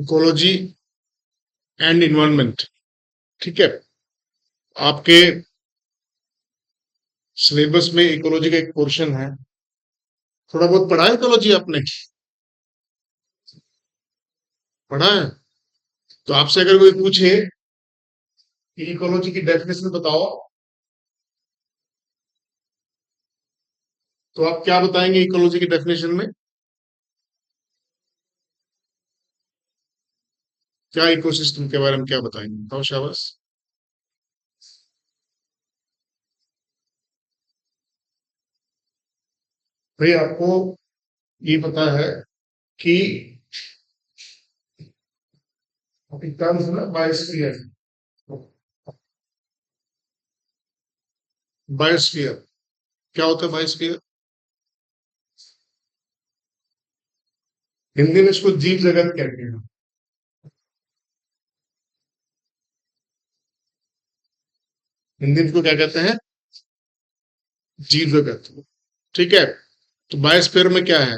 Ecology and environment. ठीक है, आपके सिलेबस में इकोलॉजी का एक पोर्शन है। थोड़ा बहुत पढ़ा है इकोलॉजी आपने? पढ़ा है? तो आपसे अगर कोई पूछे कि इकोलॉजी की डेफिनेशन बताओ, तो आप क्या बताएंगे इकोलॉजी की डेफिनेशन में? क्या इकोसिस्टम के बारे में क्या बताएंगे, बताओ शाबाश। भाई आपको ये पता है कि एक टर्म है ना, बायोस्फीयर। बायोस्फीयर क्या होता है? बायोस्फीयर हिंदी में इसको जीव जगत कहते हैं। हिंदी में इसको क्या कहते हैं? जीव जगत। ठीक है, तो बायोस्फीयर में क्या है?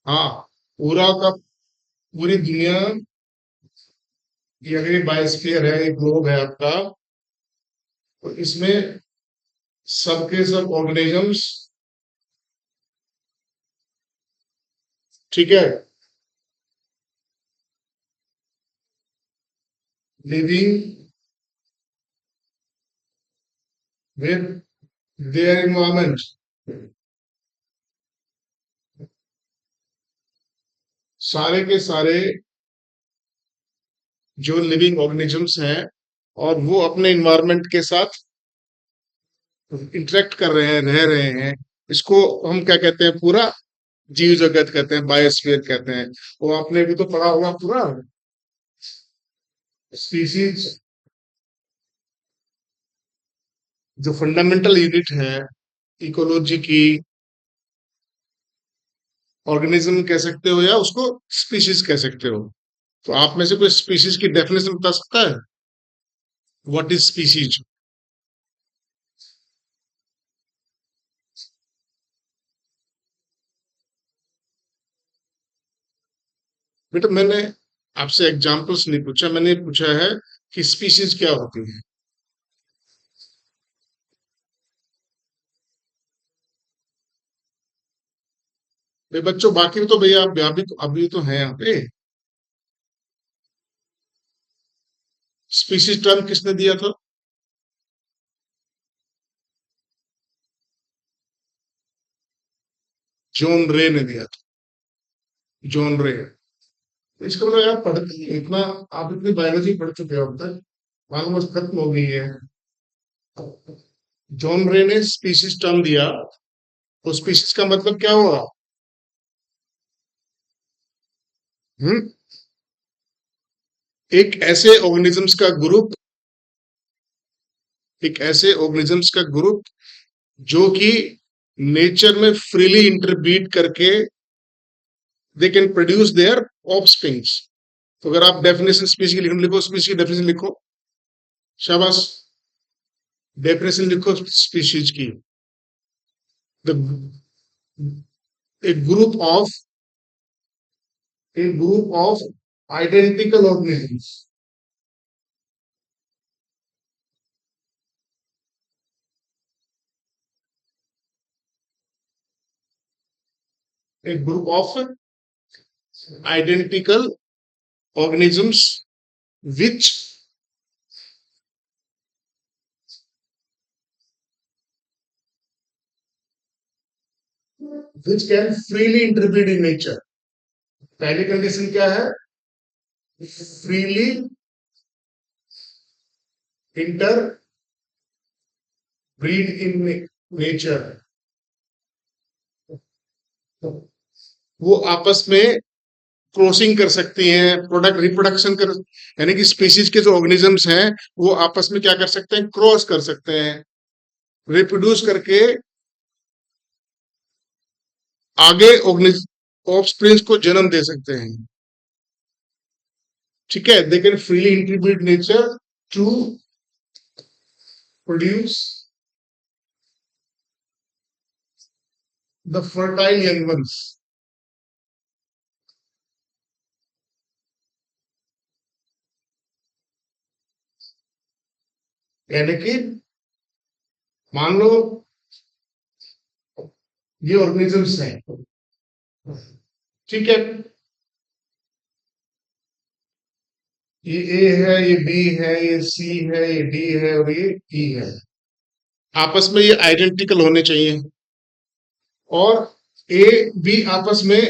हाँ, पूरा का पूरी दुनिया, ये अगर ये बायोस्फीयर है, ये ग्लोब है आपका, तो इसमें सबके सब ऑर्गेनिजम्स, ठीक है, लिविंग विद देयर एनवायरमेंट, सारे के सारे जो लिविंग ऑर्गेनिजम्स हैं, और वो अपने इन्वायरमेंट के साथ इंटरेक्ट कर रहे हैं, रह रहे हैं, इसको हम क्या कहते हैं? पूरा जीव जगत कहते हैं, बायोस्फीयर कहते हैं। वो आपने भी तो पढ़ा होगा पूरा। स्पीसीज जो फंडामेंटल यूनिट है इकोलॉजी की, ऑर्गेनिज्म कह सकते हो या उसको स्पीशीज कह सकते हो। तो आप में से कोई स्पीशीज की डेफिनेशन बता सकता है? What is species? बेटा मैंने आपसे एग्जांपल्स नहीं पूछा, मैंने पूछा है कि स्पीशीज क्या होती है। भाई बच्चों, बाकी तो भैया आप अभी तो हैं यहाँ पे। स्पीशीज टर्म किसने दिया था? जॉन रे ने दिया था। जॉन रे। इसका मतलब यार पढ़ते इतना, आप इतनी बायोलॉजी पढ़ चुके हो अब तक, मालूम बस खत्म हो गई है। जॉन रे ने स्पीशीज टर्म दिया, तो स्पीशीज का मतलब क्या हुआ? हम्म एक ऐसे ऑर्गेनिजम्स का ग्रुप, एक ऐसे ऑर्गेनिजम्स का ग्रुप जो कि नेचर में फ्रीली इंटरबीट करके they can produce their offsprings. तो अगर आप डेफिनेशन स्पीशीज की लिखो, स्पीशीज की डेफिनेशन लिखो, शाबाश। डेफिनेशन लिखो स्पीशीज की। The A group of a group of identical organisms, a group of identical organisms which can freely interbreed in nature। पहली कंडीशन क्या है? Freely interbreed in nature. वो आपस में क्रॉसिंग कर सकती हैं, प्रोडक्ट रिप्रोडक्शन कर, यानी कि स्पीशीज के जो ऑर्गेनिजम्स हैं वो आपस में क्या कर सकते हैं? क्रॉस कर सकते हैं, रिप्रोड्यूस करके आगे ऑफस्प्रिंग्स को जन्म दे सकते हैं। ठीक है, they can freely interbreed nature to produce the fertile young ones. यानी कि मान लो ये ऑर्गेनिजम्स हैं, ठीक है, ये ए है, ये बी है, ये सी है, ये डी है और ये ई है। आपस में ये आइडेंटिकल होने चाहिए और ए बी आपस में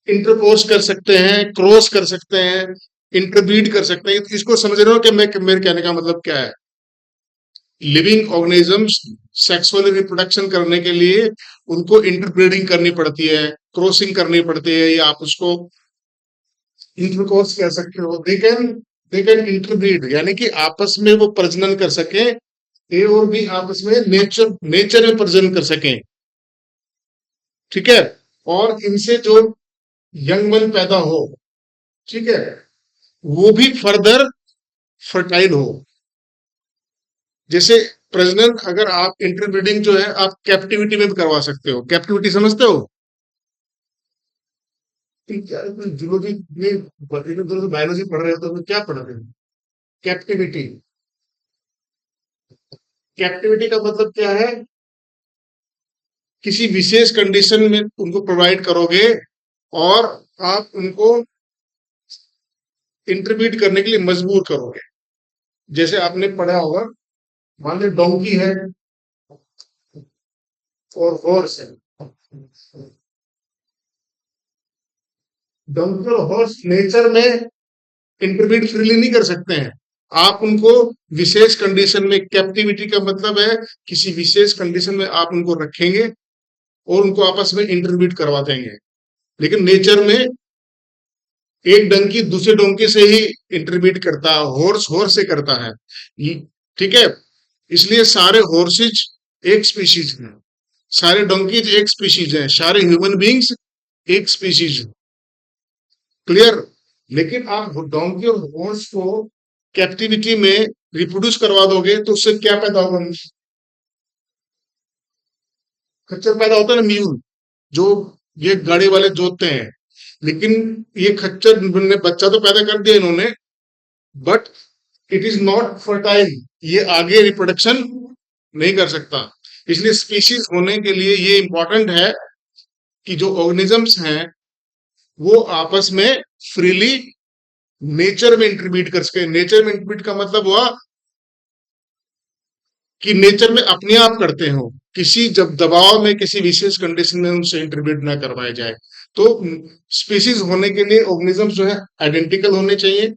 इंटरपोज कर सकते हैं, क्रॉस कर सकते हैं, इंटरब्रीड कर सकते हैं। इसको समझ रहे हो कि मैं मेरे कहने का मतलब क्या है? लिविंग ऑर्गेनिजम्स सेक्सुअल रिप्रोडक्शन करने के लिए उनको इंटरब्रीडिंग करनी पड़ती है, क्रॉसिंग करनी पड़ती है, या आप उसको इंटरकोर्स कह सकते हो। दे कैन इंटरब्रीड, यानी कि आपस में वो प्रजनन कर सके, ए और बी आपस में नेचर नेचर में प्रजनन कर सकें, ठीक है, और इनसे जो यंग वन पैदा हो, ठीक है, वो भी फर्दर फर्टाइल हो। जैसे प्रजनन अगर आप इंटरब्रीडिंग जो है आप कैप्टिविटी में भी करवा सकते हो। कैप्टिविटी समझते हो? जूलॉजी में बायोलॉजी पढ़ रहे हो तो क्या पढ़ रहे हो? कैप्टिविटी। कैप्टिविटी का मतलब क्या है? किसी विशेष कंडीशन में उनको प्रोवाइड करोगे और आप उनको इंटरब्रीड करने के लिए मजबूर करोगे। जैसे आपने पढ़ा होगा, मान लो डोंकी है और हॉर्स है। डोंकी और हॉर्स नेचर में इंटरब्रीड फ्रीली नहीं कर सकते हैं। आप उनको विशेष कंडीशन में, कैप्टिविटी का मतलब है किसी विशेष कंडीशन में आप उनको रखेंगे और उनको आपस में इंटरब्रीड करवा देंगे। लेकिन नेचर में एक डंकी दूसरे डोंकी से ही इंटरब्रीड करता है, हॉर्स हॉर्स से करता है, ठीक है। इसलिए सारे हॉर्सेज एक स्पीशीज हैं, सारे डोंकीज एक स्पीशीज हैं, सारे ह्यूमन बींग्स एक स्पीशीज। क्लियर? लेकिन आप डोंकी और हॉर्स को कैप्टिविटी में रिप्रोड्यूस करवा दोगे तो उससे क्या पैदा होगा? खच्चर पैदा होता है ना, म्यूल, जो ये गाड़ी वाले जोतते हैं। लेकिन ये खच्चर ने बच्चा तो पैदा कर दिया इन्होंने, but it is not fertile, ये आगे रिप्रोडक्शन नहीं कर सकता। इसलिए स्पीशीज होने के लिए ये इंपॉर्टेंट है कि जो ऑर्गेनिजम्स हैं वो आपस में फ्रीली नेचर में इंटरब्रीड कर सके। नेचर में इंटरब्रीड का मतलब हुआ कि नेचर में अपने आप करते हो, किसी जब दबाव में किसी विशेष कंडीशन में उनसे इंटरब्रीड ना करवाया जाए। तो स्पीशीज होने के लिए ऑर्गेनिजम्स जो है आइडेंटिकल होने चाहिए,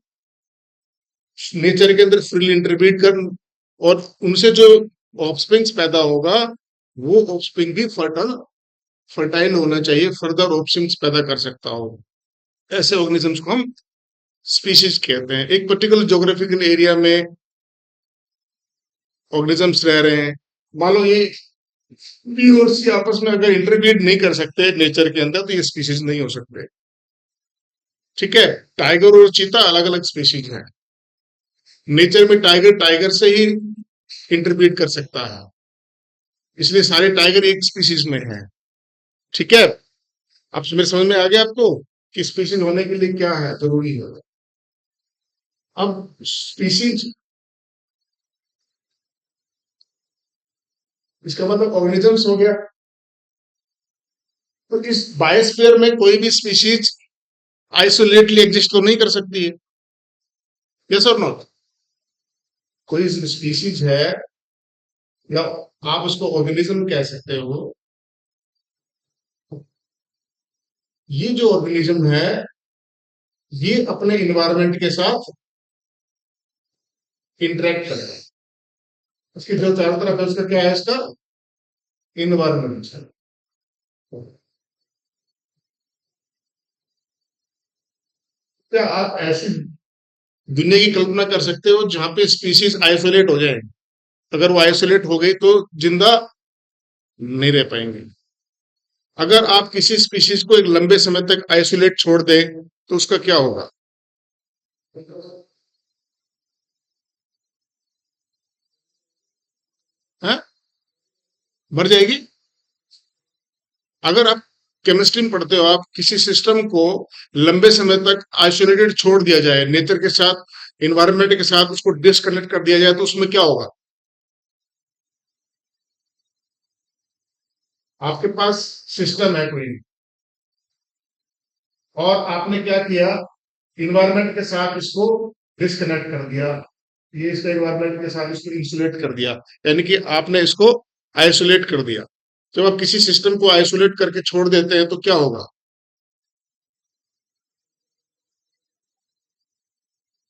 नेचर के अंदर फ्रीली इंटरब्रीड कर, और उनसे जो ऑफस्प्रिंग्स पैदा होगा वो ऑफस्प्रिंग भी फर्टाइल फर्टाइल होना चाहिए, फर्दर ऑफस्प्रिंग्स पैदा कर सकता हो। ऐसे ऑर्गेनिजम्स को हम स्पीशीज कहते हैं। एक पर्टिकुलर ज्योग्राफिकल एरिया में ऑर्गेनिजम्स रह रहे हैं, मान लो ये बी और सी आपस में अगर इंटरब्रीड नहीं कर सकते नेचर के अंदर तो ये स्पीशीज नहीं हो सकते, ठीक है। टाइगर और चीता अलग अलग स्पीशीज है, नेचर में टाइगर टाइगर से ही इंटरब्रीड कर सकता है, इसलिए सारे टाइगर एक स्पीशीज में है, ठीक है। अब मेरे समझ में आ गया आपको कि स्पीशीज होने के लिए क्या है जरूरी है। अब स्पीशीज, इसका मतलब ऑर्गेनिजम्स हो गया। तो इस बायोस्फीयर में कोई भी स्पीशीज आइसोलेटली एग्जिस्ट तो नहीं कर सकती है, यस और नॉट? कोई स्पीशीज है, या आप उसको ऑर्गेनिज्म कह सकते हो, ये जो ऑर्गेनिज्म है ये अपने इन्वायरमेंट के साथ इंटरेक्ट कर रहा है। उसकी जो चारों तरफ है उसका क्या है? इसका इन्वायरमेंट है। क्या आप ऐसी दुनिया की कल्पना कर सकते हो जहां पे स्पीशीज आइसोलेट हो जाए? अगर वो आइसोलेट हो गई तो जिंदा नहीं रह पाएंगे। अगर आप किसी स्पीशीज को एक लंबे समय तक आइसोलेट छोड़ दें तो उसका क्या होगा? है? मर जाएगी। अगर आप केमिस्ट्री में पढ़ते हो, आप किसी सिस्टम को लंबे समय तक आइसोलेटेड छोड़ दिया जाए, नेचर के साथ, इन्वायरमेंट के साथ उसको डिस्कनेक्ट कर दिया जाए, तो उसमें क्या होगा? आपके पास सिस्टम है कोई, और आपने क्या किया, इन्वायरमेंट के साथ इसको डिस्कनेक्ट कर दिया, ये इसका इन्वायरमेंट के साथ इसको इंसुलेट कर दिया, यानी कि आपने इसको आइसोलेट कर दिया। जब आप किसी सिस्टम को आइसोलेट करके छोड़ देते हैं तो क्या होगा?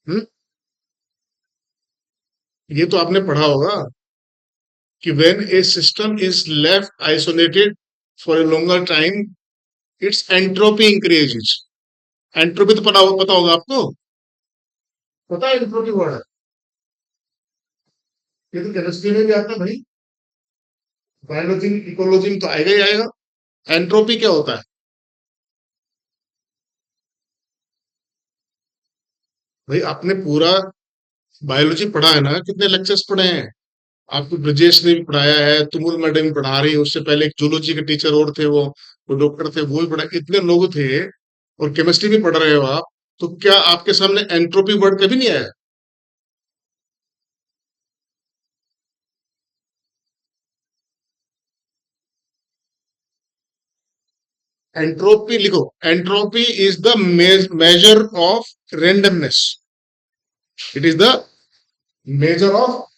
हम्म? ये तो आपने पढ़ा होगा कि when A system is left isolated for a longer time, it's entropy increases. Entropy तो पता होगा आपको, पता है एंट्रोपी वर्ड? ये तो केमिस्ट्री में भी आता है भाई, बायोलॉजी इकोलॉजी में तो आएगा ही आएगा। एंट्रोपी क्या होता है? भाई आपने पूरा बायोलॉजी पढ़ा है ना, कितने लेक्चर्स पढ़े हैं? आपको ब्रजेश ने भी पढ़ाया है, तुमुल मैडम भी पढ़ा रही है, उससे पहले एक जूलॉजी के टीचर और थे, वो डॉक्टर थे, वो भी पढ़ा, इतने लोग थे, और केमिस्ट्री भी पढ़ रहे हो आप, तो क्या आपके सामने एंट्रोपी वर्ड कभी नहीं आया? एंट्रोपी लिखो। Entropy is the measure of randomness. It is the measure of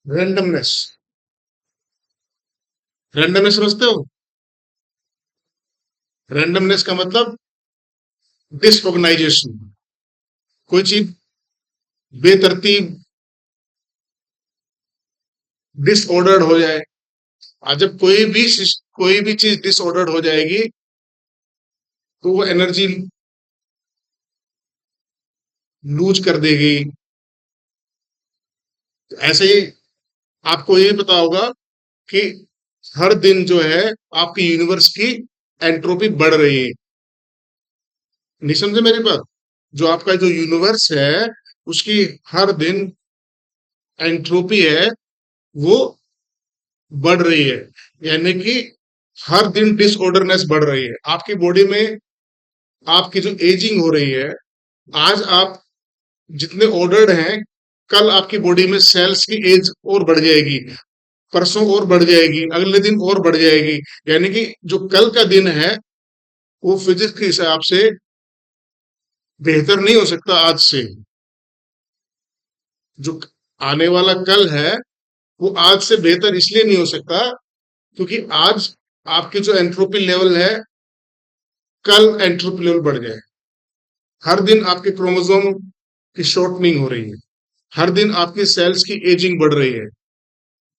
randomness. Randomness समझते हो? रेंडमनेस का मतलब डिसऑर्गेनाइजेशन, कोई चीज बेतरतीब, डिसऑर्डर्ड हो जाए। आज जब कोई भी चीज डिसऑर्डर्ड हो जाएगी, तो वो एनर्जी लूज कर देगी। ऐसे ही आपको ये पता होगा कि हर दिन जो है आपकी यूनिवर्स की एंट्रोपी बढ़ रही है। नहीं समझे मेरी बात? जो आपका जो यूनिवर्स है, उसकी हर दिन एंट्रोपी है, वो बढ़ रही है, यानी कि हर दिन डिसऑर्डरनेस बढ़ रही है आपकी बॉडी में। आपकी जो एजिंग हो रही है, आज आप जितने ऑर्डर्ड हैं, कल आपकी बॉडी में सेल्स की एज और बढ़ जाएगी, परसों और बढ़ जाएगी, अगले दिन और बढ़ जाएगी। यानी कि जो कल का दिन है, वो फिजिक्स के हिसाब से बेहतर नहीं हो सकता आज से। जो आने वाला कल है, वो आज से बेहतर इसलिए नहीं हो सकता क्योंकि आज आपकी जो एंट्रोपी लेवल है, कल एंट्रोपी लेवल बढ़ जाए। हर दिन आपके क्रोमोसोम की शॉर्टनिंग हो रही है, हर दिन आपकी सेल्स की एजिंग बढ़ रही है,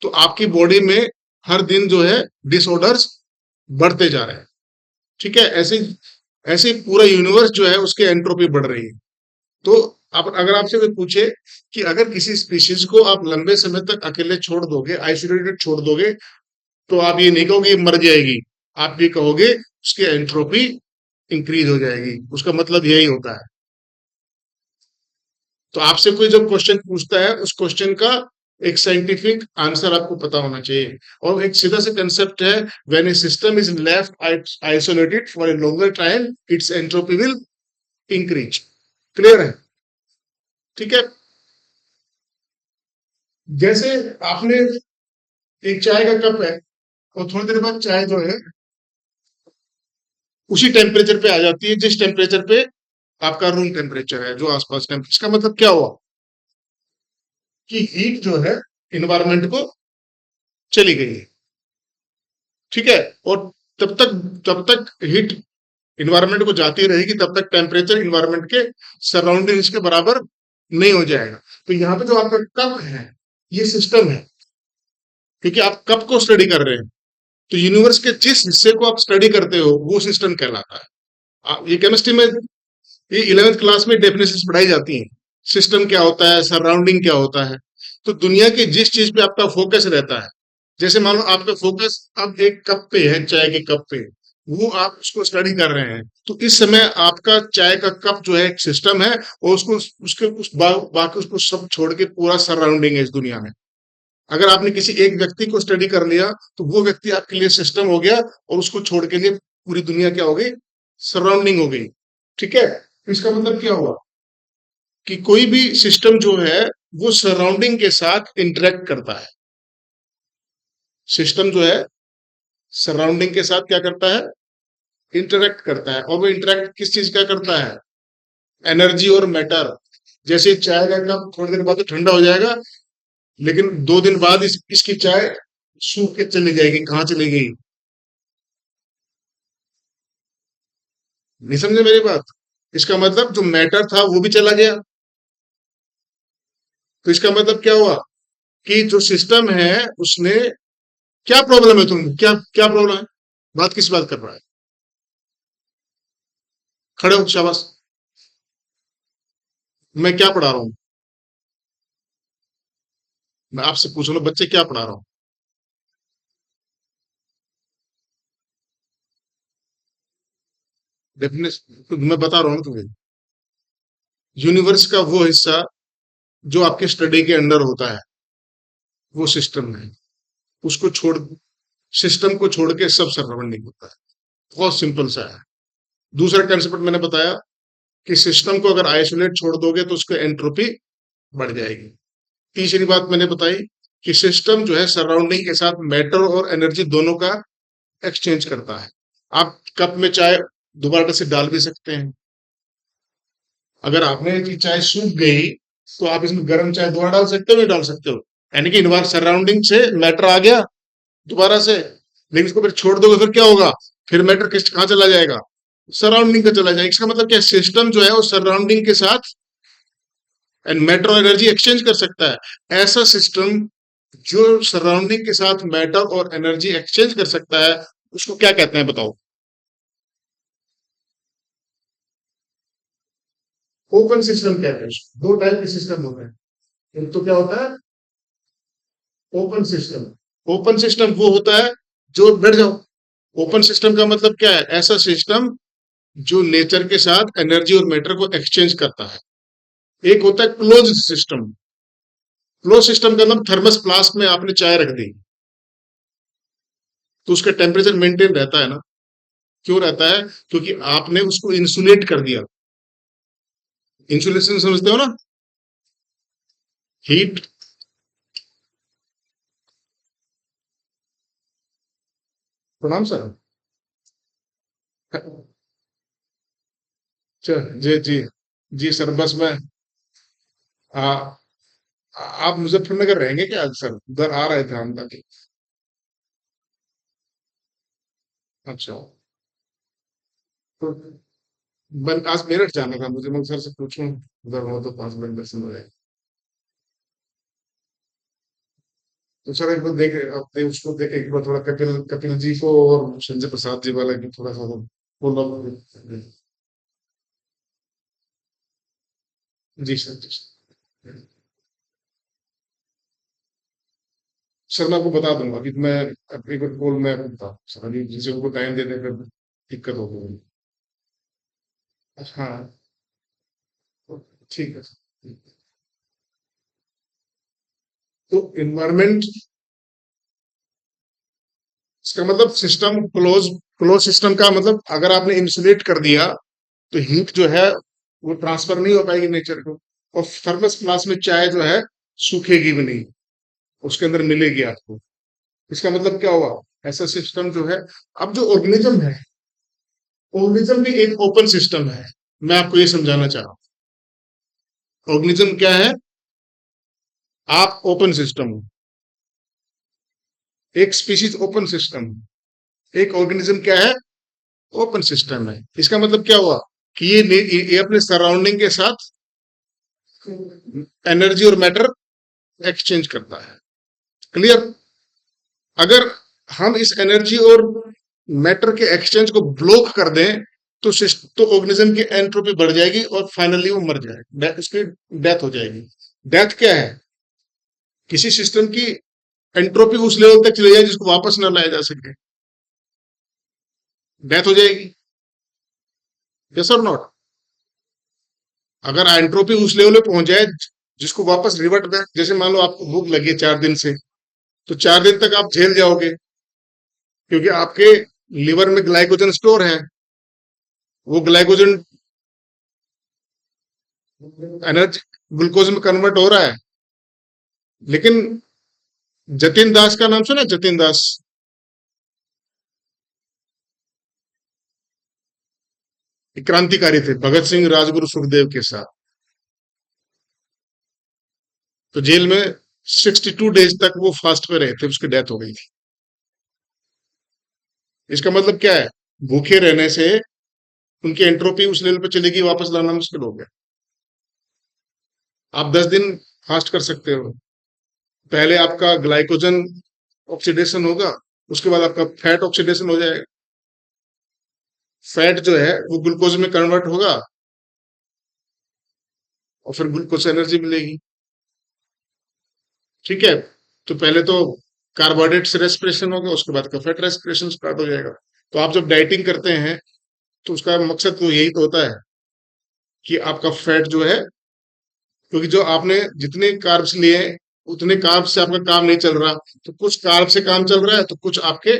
तो आपकी बॉडी में हर दिन जो है डिसऑर्डर्स बढ़ते जा रहे हैं। ठीक है? ऐसे ऐसे ही पूरा यूनिवर्स जो है उसकी एंट्रोपी बढ़ रही है। तो आप, अगर आपसे कोई पूछे कि अगर किसी स्पीशीज को आप लंबे समय तक अकेले छोड़ दोगे, आइसोलेटेड छोड़ दोगे, तो आप ये नहीं कहोगे मर जाएगी, आप ये कहोगे उसकी एंट्रोपी इंक्रीज हो जाएगी। उसका मतलब यही होता है। तो आपसे कोई जब क्वेश्चन पूछता है, उस क्वेश्चन का एक साइंटिफिक आंसर आपको पता होना चाहिए। और एक सीधा सा कंसेप्ट है, when A system is left isolated for a longer time, it's entropy will increase. Clear है? ठीक है? जैसे आपने एक चाय का कप है, और थोड़ी देर बाद चाय जो है उसी टेम्परेचर पे आ जाती है जिस टेम्परेचर पे आपका रूम टेम्परेचर है, जो आसपास टेम्परेचर। इसका मतलब क्या हुआ कि हीट जो है इन्वायरमेंट को चली गई है। ठीक है? और तब तक जब तक हीट इन्वायरमेंट को जाती रहेगी, तब तक टेम्परेचर इन्वायरमेंट के सराउंडिंग्स के बराबर नहीं हो जाएगा। तो यहाँ पे जो आपका कप है, ये सिस्टम है, क्योंकि आप कप को स्टडी कर रहे हैं। तो यूनिवर्स के जिस हिस्से को आप स्टडी करते हो, वो सिस्टम कहलाता है। ये केमिस्ट्री में, ये 11th क्लास में डेफिनेशन पढ़ाई जाती हैं। सिस्टम क्या होता है, सराउंडिंग क्या होता है। तो दुनिया की जिस चीज पे आपका फोकस रहता है, जैसे मान लो आपका फोकस अब एक कप पे है, चाय के कप पे, वो आप उसको स्टडी कर रहे हैं, तो इस समय आपका चाय का कप जो है एक सिस्टम है, और उसको उसके बाकी उसको सब छोड़ के पूरा सराउंडिंग है इस दुनिया में। अगर आपने किसी एक व्यक्ति को स्टडी कर लिया, तो वो व्यक्ति आपके लिए सिस्टम हो गया, और उसको छोड़ के लिए पूरी दुनिया क्या हो गई, सराउंडिंग हो गई। ठीक है, तो इसका मतलब क्या हुआ कि कोई भी सिस्टम जो है वो सराउंडिंग के साथ इंटरेक्ट करता है। सिस्टम जो है सराउंडिंग के साथ क्या करता है, इंटरेक्ट करता है, और वो इंटरेक्ट किस चीज का करता है, एनर्जी और मैटर। जैसे चाय का कप थोड़ी देर बाद तो ठंडा हो जाएगा, लेकिन 2 दिन बाद इसकी चाय सूख के चली जाएगी, कहाँ चली गई, नहीं समझे मेरी बात। इसका मतलब जो मैटर था वो भी चला गया। तो इसका मतलब क्या हुआ कि जो सिस्टम है उसने, क्या प्रॉब्लम है, तुम क्या क्या प्रॉब्लम है, बात किस बात कर रहा है, खड़े हो, शाबाश। मैं क्या पढ़ा रहा हूँ, मैं आपसे पूछ रहा हूँ बच्चे क्या पढ़ा रहा हूँ। डेफिनेशन तो मैं बता रहा हूँ ना तुम्हें, यूनिवर्स का वो हिस्सा जो आपके स्टडी के अंडर होता है, वो सिस्टम है। उसको छोड़, सिस्टम को छोड़ के सब सराउंडिंग होता है। बहुत सिंपल सा है। दूसरा कंसेप्ट मैंने बताया कि सिस्टम को अगर आइसोलेट छोड़ दोगे तो उसकी एंट्रोपी बढ़ जाएगी। तीसरी बात मैंने बताई कि सिस्टम जो है सराउंडिंग के साथ मैटर और एनर्जी दोनों का एक्सचेंज करता है। आप कप में चाय दोबारा से डाल भी सकते हैं। अगर आपने की चाय सूख गई, तो आप इसमें गर्म चाय दोबारा डाल सकते हो, नहीं डाल सकते हो, यानी कि इन्वायर सराउंडिंग से मैटर आ गया दोबारा से। लेकिन इसको फिर छोड़ दोगे फिर क्या होगा, फिर मैटर किस कहाँ चला जाएगा, सराउंडिंग का चला जाएगा। इसका मतलब क्या, सिस्टम जो है वो सराउंडिंग के साथ एंड मैटर और एनर्जी एक्सचेंज कर सकता है। ऐसा सिस्टम जो सराउंडिंग के साथ मैटर और एनर्जी एक्सचेंज कर सकता है, उसको क्या कहते हैं बताओ। ओपन सिस्टम कहते हैं उसको। दो टाइप के सिस्टम होते हैं, एक तो क्या होता है, ओपन सिस्टम। ओपन सिस्टम वो होता है जो, बैठ जाओ, ओपन सिस्टम का मतलब क्या है, ऐसा सिस्टम जो नेचर के साथ एनर्जी और मैटर को एक्सचेंज करता है। एक होता है क्लोज सिस्टम। क्लोज सिस्टम का मतलब, थर्मस फ्लास्क में आपने चाय रख दी, तो उसका टेम्परेचर मेंटेन रहता है ना। क्यों रहता है, क्योंकि आपने उसको इंसुलेट कर दिया। इंसुलेशन समझते हो ना, हीट। प्रणाम सर। जी जी, जी सर, बस मैं, आ, आप मुजफ्फरनगर रहेंगे क्या आज सर, उधर आ रहे थे हम तक। अच्छा, तो आज मेरठ जाना था मुझे, मैं सर से पूछूं उधर हो तो 5 मिनट दर्शन हो जाए। तो सर एक बार देखे, अपने उसको देखे एक बार, थोड़ा कपिल कपिल जी को और संजय प्रसाद जी वाला की थोड़ा सा फॉलो अप। जी सर, जी सर। सर मैं आपको बता दूंगा कि मैं अपनी कोई कॉल में बता सर, अभी जिसे उनको टाइम देने में दिक्कत होगी। हाँ, तो ठीक है सर। तो इन्वायरमेंट, इसका मतलब सिस्टम क्लोज। क्लोज सिस्टम का मतलब, अगर आपने इंसुलेट कर दिया, तो हीट जो है वो ट्रांसफर नहीं हो पाएगी नेचर को, और थर्मस फ्लास्क में चाय जो है सूखेगी भी नहीं, उसके अंदर मिलेगी आपको। इसका मतलब क्या हुआ, ऐसा सिस्टम जो है, अब जो ऑर्गेनिज्म है, ऑर्गेनिज्म भी एक ओपन सिस्टम है। मैं आपको ये समझाना चाह रहा हूँ, ऑर्गेनिज्म क्या है, आप ओपन सिस्टम हो, एक स्पीशीज ओपन सिस्टम, एक ऑर्गेनिज्म क्या है, ओपन सिस्टम है। इसका मतलब क्या हुआ कि ये अपने सराउंडिंग के साथ एनर्जी और मैटर एक्सचेंज करता है। क्लियर। अगर हम इस एनर्जी और मैटर के एक्सचेंज को ब्लॉक कर दें, तो तो ऑर्गेनिज्म की एंट्रोपी बढ़ जाएगी और फाइनली वो मर जाएगा, उसकी डेथ हो जाएगी। डेथ क्या है, किसी सिस्टम की एंट्रोपी उस लेवल तक चली जाए जिसको वापस ना लाया जा सके। डेथ हो जाएगी। यस और नॉट? अगर एंट्रोपी उस लेवल पे पहुंच जाए जिसको वापस रिवर्ट बैक, जैसे मान लो आपको भूख लगी है 4 दिन से, तो 4 दिन तक आप झेल जाओगे, क्योंकि आपके लिवर में ग्लाइकोजन स्टोर है, वो ग्लाइकोजन एनर्जी ग्लूकोज में कन्वर्ट हो रहा है। लेकिन जतिन दास का नाम सुना? जतिन दास एक क्रांतिकारी थे, भगत सिंह राजगुरु सुखदेव के साथ। तो जेल में 62 डेज तक वो फास्ट पे रहे थे, उसकी डेथ हो गई थी। इसका मतलब क्या है? भूखे रहने से उनकी एंट्रोपी उस लेवल पे चलेगी, वापस लाना मुश्किल हो गया। आप 10 दिन फास्ट कर सकते हो, पहले आपका ग्लाइकोजन ऑक्सीडेशन होगा, उसके बाद आपका फैट ऑक्सीडेशन हो जाएगा। फैट जो है वो ग्लूकोज में कन्वर्ट होगा और फिर ग्लूकोज एनर्जी मिलेगी। ठीक है? तो पहले तो कार्बोहाइड्रेट से रेस्पिरेशन होगा, उसके बाद का फैट रेस्पिरेशन स्टार्ट हो जाएगा। तो आप जब डाइटिंग करते हैं तो उसका मकसद तो यही तो होता है कि आपका फैट जो है, क्योंकि जो आपने जितने कार्ब्स लिए हैं उतने कार्ब से आपका काम नहीं चल रहा, तो कुछ कार्ब से काम चल रहा है तो कुछ आपके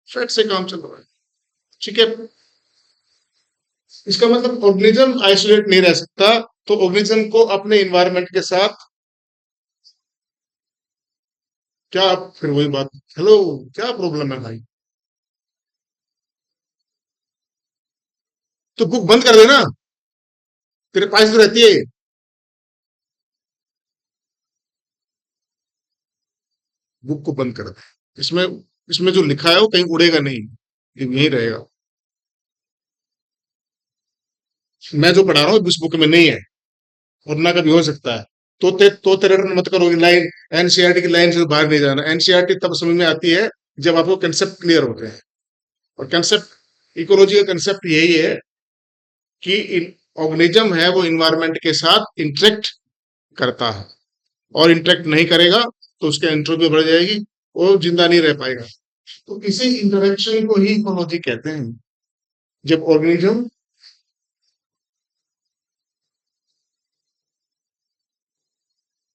फैट से काम चल रहा है। ठीक है? इसका मतलब ऑर्गेनिज्म आइसोलेट नहीं रह सकता, तो ऑर्गेनिज्म को अपने इन्वायरमेंट के साथ क्या, फिर वही बात, हेलो, क्या प्रॉब्लम है भाई? तो बुक बंद कर देना, तेरे पास तो रहती है। बुक को बंद कर दे, इसमें इसमें जो लिखा है वो कहीं उड़ेगा नहीं, ये यहीं रहेगा। मैं जो पढ़ा रहा हूँ इस बुक में नहीं है, और ना कभी हो सकता है। तो तेरे मत करोगे लाइन, एनसीईआरटी की लाइन से बाहर नहीं जाना। एनसीईआरटी तब समझ में आती है जब आपको कंसेप्ट क्लियर होते हैं, और कंसेप्ट, इकोलॉजी का कंसेप्ट यही है कि ऑर्गेनिज्म है वो इन्वायरमेंट के साथ इंटरेक्ट करता है, और इंटरेक्ट नहीं करेगा तो उसकी एंट्रोपी बढ़ जाएगी, वो जिंदा नहीं रह पाएगा। तो इसी इंटरेक्शन को ही इकोलॉजी कहते हैं। जब ऑर्गेनिज्म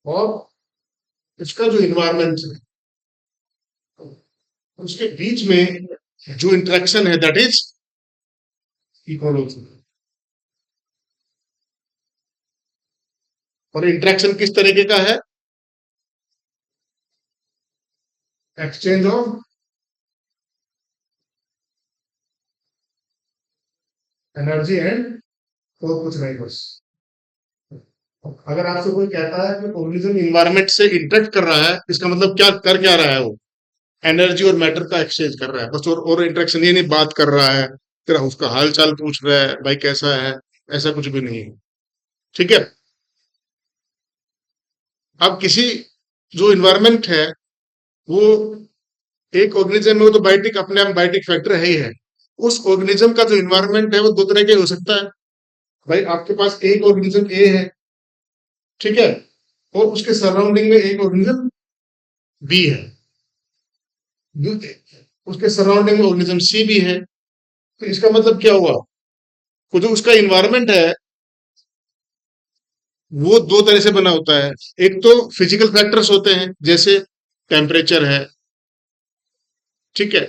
और इसका जो इन्वायरमेंट है उसके बीच में जो इंटरेक्शन है, दैट इज इकोलॉजी। और इंटरेक्शन किस तरीके का है? एक्सचेंज ऑफ एनर्जी एंड, और कुछ नहीं बस। अगर आपसे कोई कहता है कि ऑर्गेनिज्म इन्वायरमेंट से इंटरेक्ट कर रहा है, इसका मतलब क्या कर क्या रहा है वो? एनर्जी और मैटर का एक्सचेंज कर रहा है बस, और इंटरेक्शन ये नहीं बात कर रहा है, तेरा उसका हाल चाल पूछ रहा है भाई कैसा है, ऐसा कुछ भी नहीं है। ठीक है? अब किसी, जो इन्वायरमेंट है वो एक ऑर्गेनिज्म में, वो तो बायोटिक, अपने आप बायोटिक फैक्टर है ही है। उस ऑर्गेनिज्म का जो इन्वायरमेंट है वो दो तरह के हो सकता है। भाई आपके पास एक ऑर्गेनिज्म ए है, ठीक है, और उसके सराउंडिंग में एक ऑर्गेनिज्म बी है, उसके सराउंडिंग में ऑर्गेनिज्म सी भी है। तो इसका मतलब क्या हुआ? वो जो उसका इन्वायरमेंट है वो दो तरह से बना होता है। एक तो फिजिकल फैक्टर्स होते हैं, जैसे टेम्परेचर है, ठीक है,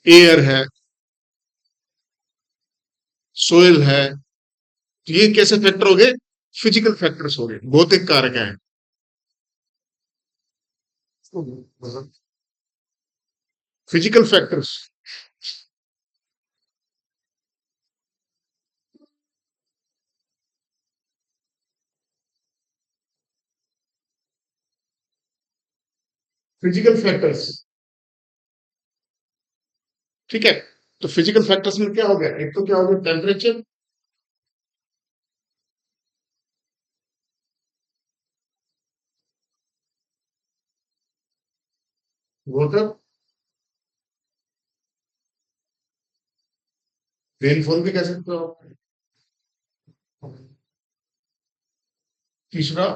एयर है, सोइल है। तो ये कैसे फैक्टर हो गए? फिजिकल फैक्टर्स हो गए, भौतिक कारक हैं। फिजिकल फैक्टर्स, फिजिकल फैक्टर्स, ठीक है। तो फिजिकल फैक्टर्स में क्या हो गया? एक तो क्या हो गया? टेम्परेचर, वाटर, रेनफॉल भी कह सकते हो आप। तीसरा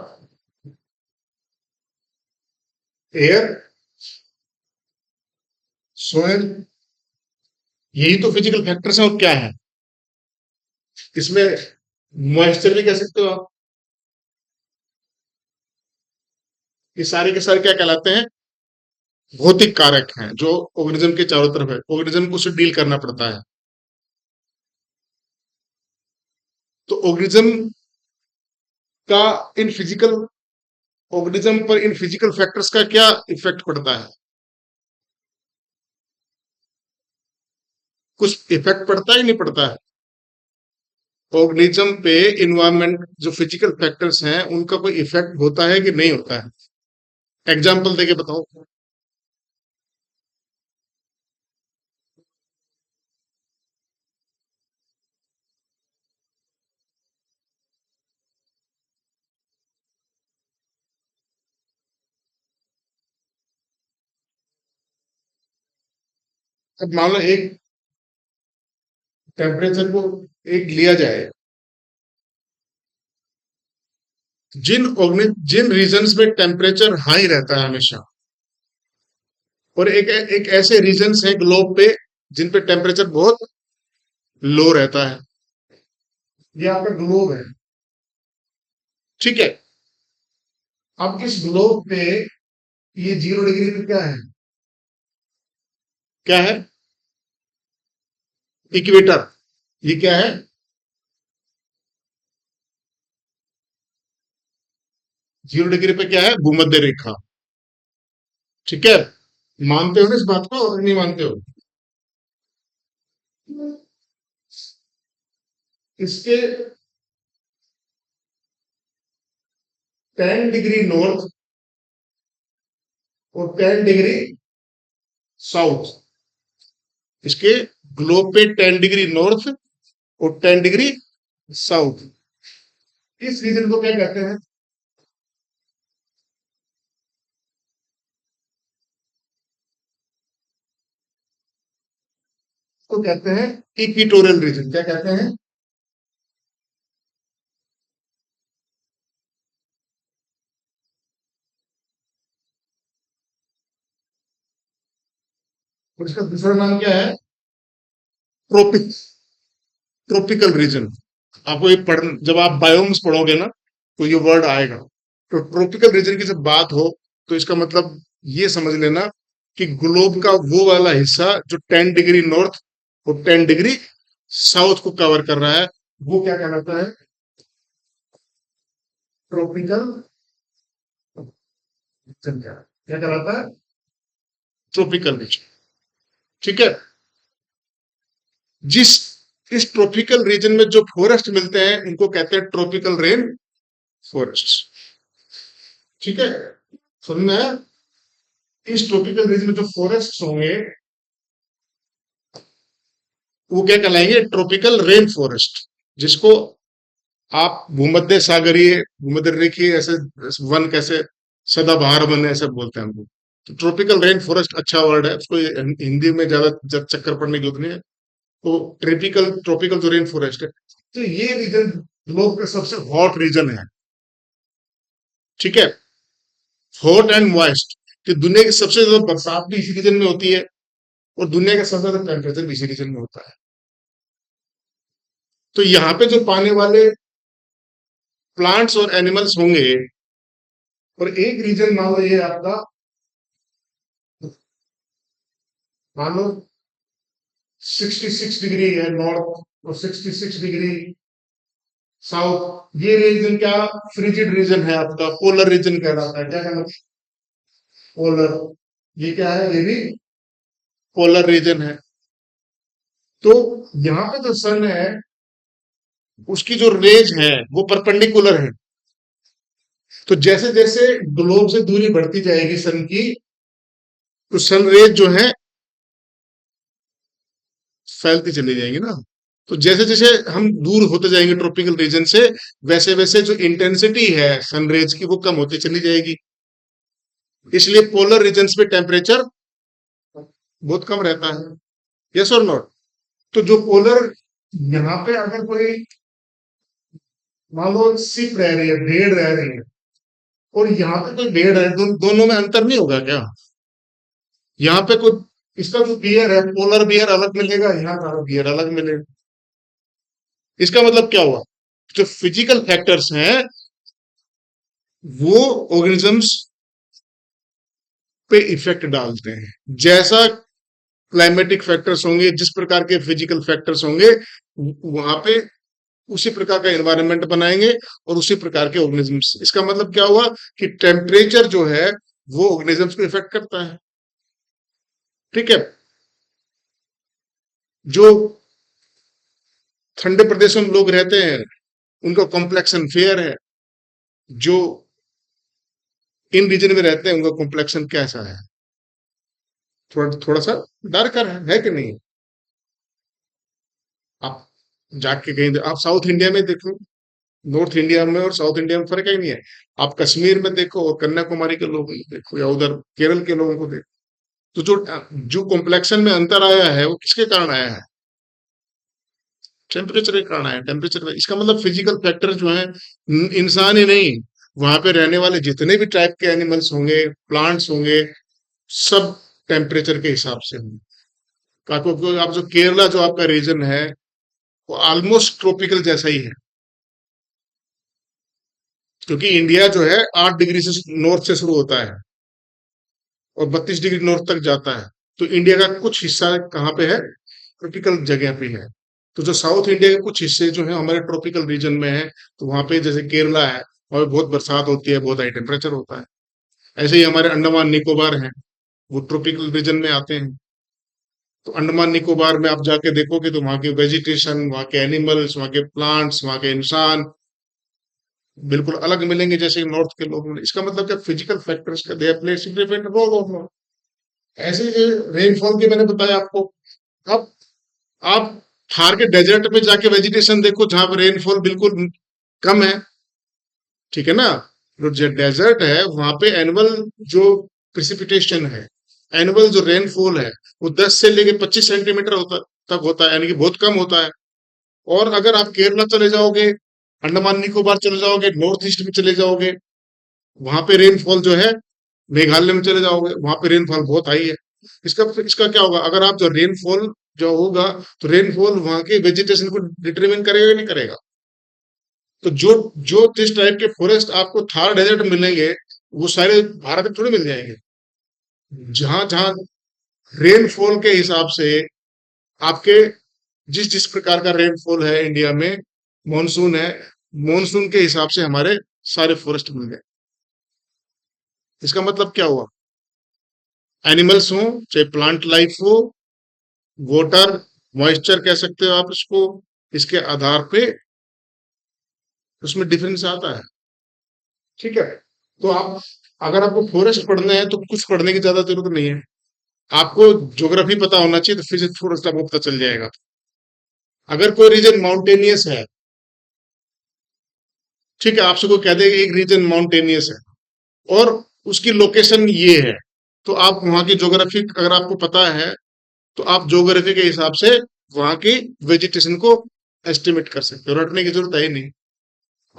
एयर, सोयल, यही तो फिजिकल फैक्टर्स हैं और क्या है इसमें। मॉइस्चर भी कह सकते हो आप। ये सारे के सारे क्या कहलाते हैं, भौतिक कारक हैं जो ऑर्गेनिज्म के चारों तरफ है, ऑर्गेनिज्म को उससे डील करना पड़ता है। तो ऑर्गेनिज्म का इन फिजिकल ऑर्गेनिज्म पर इन फिजिकल फैक्टर्स का क्या इफेक्ट पड़ता है? कुछ इफेक्ट पड़ता है, नहीं पड़ता है? ऑर्गेनिज्म पे इन्वायरमेंट जो फिजिकल फैक्टर्स हैं उनका कोई इफेक्ट होता है कि नहीं होता है? एग्जाम्पल देके बताओ। अब मान लो एक टेम्परेचर को एक लिया जाए, जिन रीजन्स में टेम्परेचर हाई रहता है हमेशा, और एक एक ऐसे रीजन्स हैं ग्लोब पे जिन पे टेम्परेचर बहुत लो रहता है। ये आपका ग्लोब है, ठीक है। अब इस ग्लोब पे ये 0 डिग्री पे क्या है, क्या है? इक्वेटर। ये क्या है? 0 डिग्री पे क्या है, भूमध्य रेखा। ठीक है, मानते हो ना इस बात को और नहीं मानते हो? इसके 10 डिग्री नॉर्थ और 10 डिग्री साउथ, इसके ग्लोब पे 10 डिग्री नॉर्थ और 10 डिग्री साउथ, इस रीजन को क्या कहते हैं? तो कहते हैं इक्वेटोरियल रीजन। क्या कहते हैं? और इसका दूसरा नाम क्या है? Trophic tropical region. आपको ये पढ़ जब आप बायोम्स पढ़ोगे ना तो ये वर्ड आएगा। तो ट्रॉपिकल रीजन की जब बात हो तो इसका मतलब ये समझ लेना कि ग्लोब का वो वाला हिस्सा जो 10 डिग्री नॉर्थ और 10 डिग्री साउथ को कवर कर रहा है, वो क्या कहलाता है? Tropical region. क्या कहलाता है? Tropical region. ठीक है। जिस इस ट्रॉपिकल रीजन में जो फॉरेस्ट मिलते हैं इनको कहते हैं ट्रॉपिकल रेन फॉरेस्ट। ठीक है, समझ में आया? इस ट्रॉपिकल रीजन में जो फॉरेस्ट होंगे वो क्या कहलाएंगे? ट्रॉपिकल रेन फॉरेस्ट, जिसको आप भूमध्य सागरीय भूमध्य रेखीय ऐसे वन कैसे, सदाबहार वन ऐसे बोलते हैं हम लोग। तो ट्रॉपिकल रेन फॉरेस्ट अच्छा वर्ड है, उसको हिंदी में ज्यादा चक्कर पड़ने की जरूरत नहीं है। तो ट्रॉपिकल ट्रॉपिकल जो रेन फॉरेस्ट है, तो ये रीजन ग्लोब का सबसे हॉट रीजन है। ठीक है, हॉट एंड मॉइस्ट, कि दुनिया की सबसे ज्यादा बरसात भी इसी रीजन में होती है और दुनिया का सबसे ज्यादा टेम्परेचर भी इसी रीजन में होता है। तो यहाँ पे जो पाने वाले प्लांट्स और एनिमल्स होंगे, और एक रीजन मान लो ये आपका, मान लो 66 डिग्री है नॉर्थ और 66 डिग्री साउथ, ये रीजन क्या, फ्रिजिड रीजन है आपका, पोलर रीजन कहलाता है। क्या कहलाता है? पोलर। ये क्या है, ये भी पोलर रीजन है। तो यहाँ पे जो सन है उसकी जो रेज है वो परपेंडिकुलर है। तो जैसे जैसे ग्लोब से दूरी बढ़ती जाएगी सन की, तो सन रेज जो है फैलती चली जाएंगी ना। तो जैसे जैसे हम दूर होते जाएंगे ट्रॉपिकल रीजन से, वैसे वैसे जो इंटेंसिटी है सनरेज की वो कम होती चली जाएगी। इसलिए पोलर रीजन्स में टेम्परेचर बहुत कम रहता है। यस और नॉट? तो जो पोलर, यहाँ पे अगर कोई मान लो सिप रह रही है, भेड़ रह रही है, और यहाँ पे कोई भेड़ है, दोनों में अंतर नहीं होगा क्या? यहाँ पे कोई इसका जो बियर है, पोलर बियर अलग मिलेगा, यहाँ का बियर अलग मिलेगा। इसका मतलब क्या हुआ? जो फिजिकल फैक्टर्स हैं वो ऑर्गेनिजम्स पे इफेक्ट डालते हैं। जैसा क्लाइमेटिक फैक्टर्स होंगे, जिस प्रकार के फिजिकल फैक्टर्स होंगे, वहां पे उसी प्रकार का एनवायरनमेंट बनाएंगे और उसी प्रकार के ऑर्गेनिजम्स। इसका मतलब क्या हुआ कि टेम्परेचर जो है वो ऑर्गेनिजम्स को इफेक्ट करता है। ठीक है। जो ठंडे प्रदेशों में लोग रहते हैं उनका कॉम्प्लेक्शन फेयर है, जो इन रीजन में रहते हैं उनका कॉम्प्लेक्शन कैसा है? थोड़ा थोड़ा सा डार्कर है कि नहीं? आप जाके कहीं आप साउथ इंडिया में देखो, नॉर्थ इंडिया में और साउथ इंडिया में फर्क ही नहीं है। आप कश्मीर में देखो और कन्याकुमारी के लोगों को देखो या उधर केरल के लोगों को देखो, तो जो जो कॉम्प्लेक्शन में अंतर आया है वो किसके कारण आया है? टेम्परेचर के कारण आया है। टेम्परेचर, इसका मतलब फिजिकल फैक्टर जो है, इंसान ही नहीं, वहां पे रहने वाले जितने भी टाइप के एनिमल्स होंगे, प्लांट्स होंगे, सब टेम्परेचर के हिसाब से होंगे। क्योंकि आप जो केरला जो आपका रीजन है वो ऑलमोस्ट ट्रॉपिकल जैसा ही है, क्योंकि इंडिया जो है 8 डिग्री से नॉर्थ से शुरू होता है और 32 डिग्री नॉर्थ तक जाता है। तो इंडिया का कुछ हिस्सा कहाँ पे है? ट्रॉपिकल जगह पे है। तो जो साउथ इंडिया के कुछ हिस्से जो है हमारे ट्रॉपिकल रीजन में है, तो वहां पे जैसे केरला है, वहाँ पे बहुत बरसात होती है, बहुत हाई टेम्परेचर होता है। ऐसे ही हमारे अंडमान निकोबार है, वो ट्रॉपिकल रीजन में आते हैं। तो अंडमान निकोबार में आप जाके देखोगे तो वहां के वेजिटेशन, वहां के एनिमल्स, वहां के प्लांट्स, वहां के इंसान बिल्कुल अलग मिलेंगे जैसे नॉर्थ के लोग मिले। इसका मतलब क्या? फिजिकल फैक्टर्स का दे प्ले सिग्निफिकेंट रोल। ऐसे रेनफॉल की मैंने बताया आपको। अब आप थार के डेजर्ट में जाके वेजिटेशन देखो जहां पर रेनफॉल बिल्कुल कम है। ठीक है ना? जो डेजर्ट है वहां पे एनुअल जो प्रिसिपिटेशन है, एनुअल जो रेनफॉल है, वो 10 से लेके 25 सेंटीमीटर होता तक होता है, यानी कि बहुत कम होता है। और अगर आप केरला चले जाओगे, अंडमान निकोबार चले जाओगे, नॉर्थ ईस्ट में चले जाओगे, वहां पे रेनफॉल जो है, मेघालय में चले जाओगे वहां पे रेनफॉल बहुत हाई है। इसका इसका क्या होगा? अगर आप जो रेनफॉल जो होगा, तो रेनफॉल वहां के वेजिटेशन को डिटरमिन करेगा या नहीं करेगा? तो जो जो जिस टाइप के फॉरेस्ट आपको थार डेजर्ट मिलेंगे, वो सारे भारत में थोड़ी मिल जाएंगे। जहां जहां रेनफॉल के हिसाब से आपके जिस जिस प्रकार का रेनफॉल है इंडिया में, मॉनसून है, मॉनसून के हिसाब से हमारे सारे फॉरेस्ट मिल गए। इसका मतलब क्या हुआ? एनिमल्स हो चाहे प्लांट लाइफ हो, वाटर, मॉइस्चर कह सकते हो आप इसको, इसके आधार पे उसमें डिफरेंस आता है। ठीक है। तो आप, अगर आपको फॉरेस्ट पढ़ना है तो कुछ पढ़ने की ज्यादा जरूरत नहीं है। आपको ज्योग्राफी पता होना चाहिए, तो फिजिक्स फॉरेस्ट आपको पता चल जाएगा। अगर कोई रीजन माउंटेनियस है, ठीक है, आपसे कोई कह दे एक रीजन माउंटेनियस है और उसकी लोकेशन ये है, तो आप वहां की ज्योग्राफी अगर आपको पता है, तो आप ज्योग्राफी के हिसाब से वहां की वेजिटेशन को एस्टिमेट कर सकते हो। रटने की जरूरत है ही नहीं।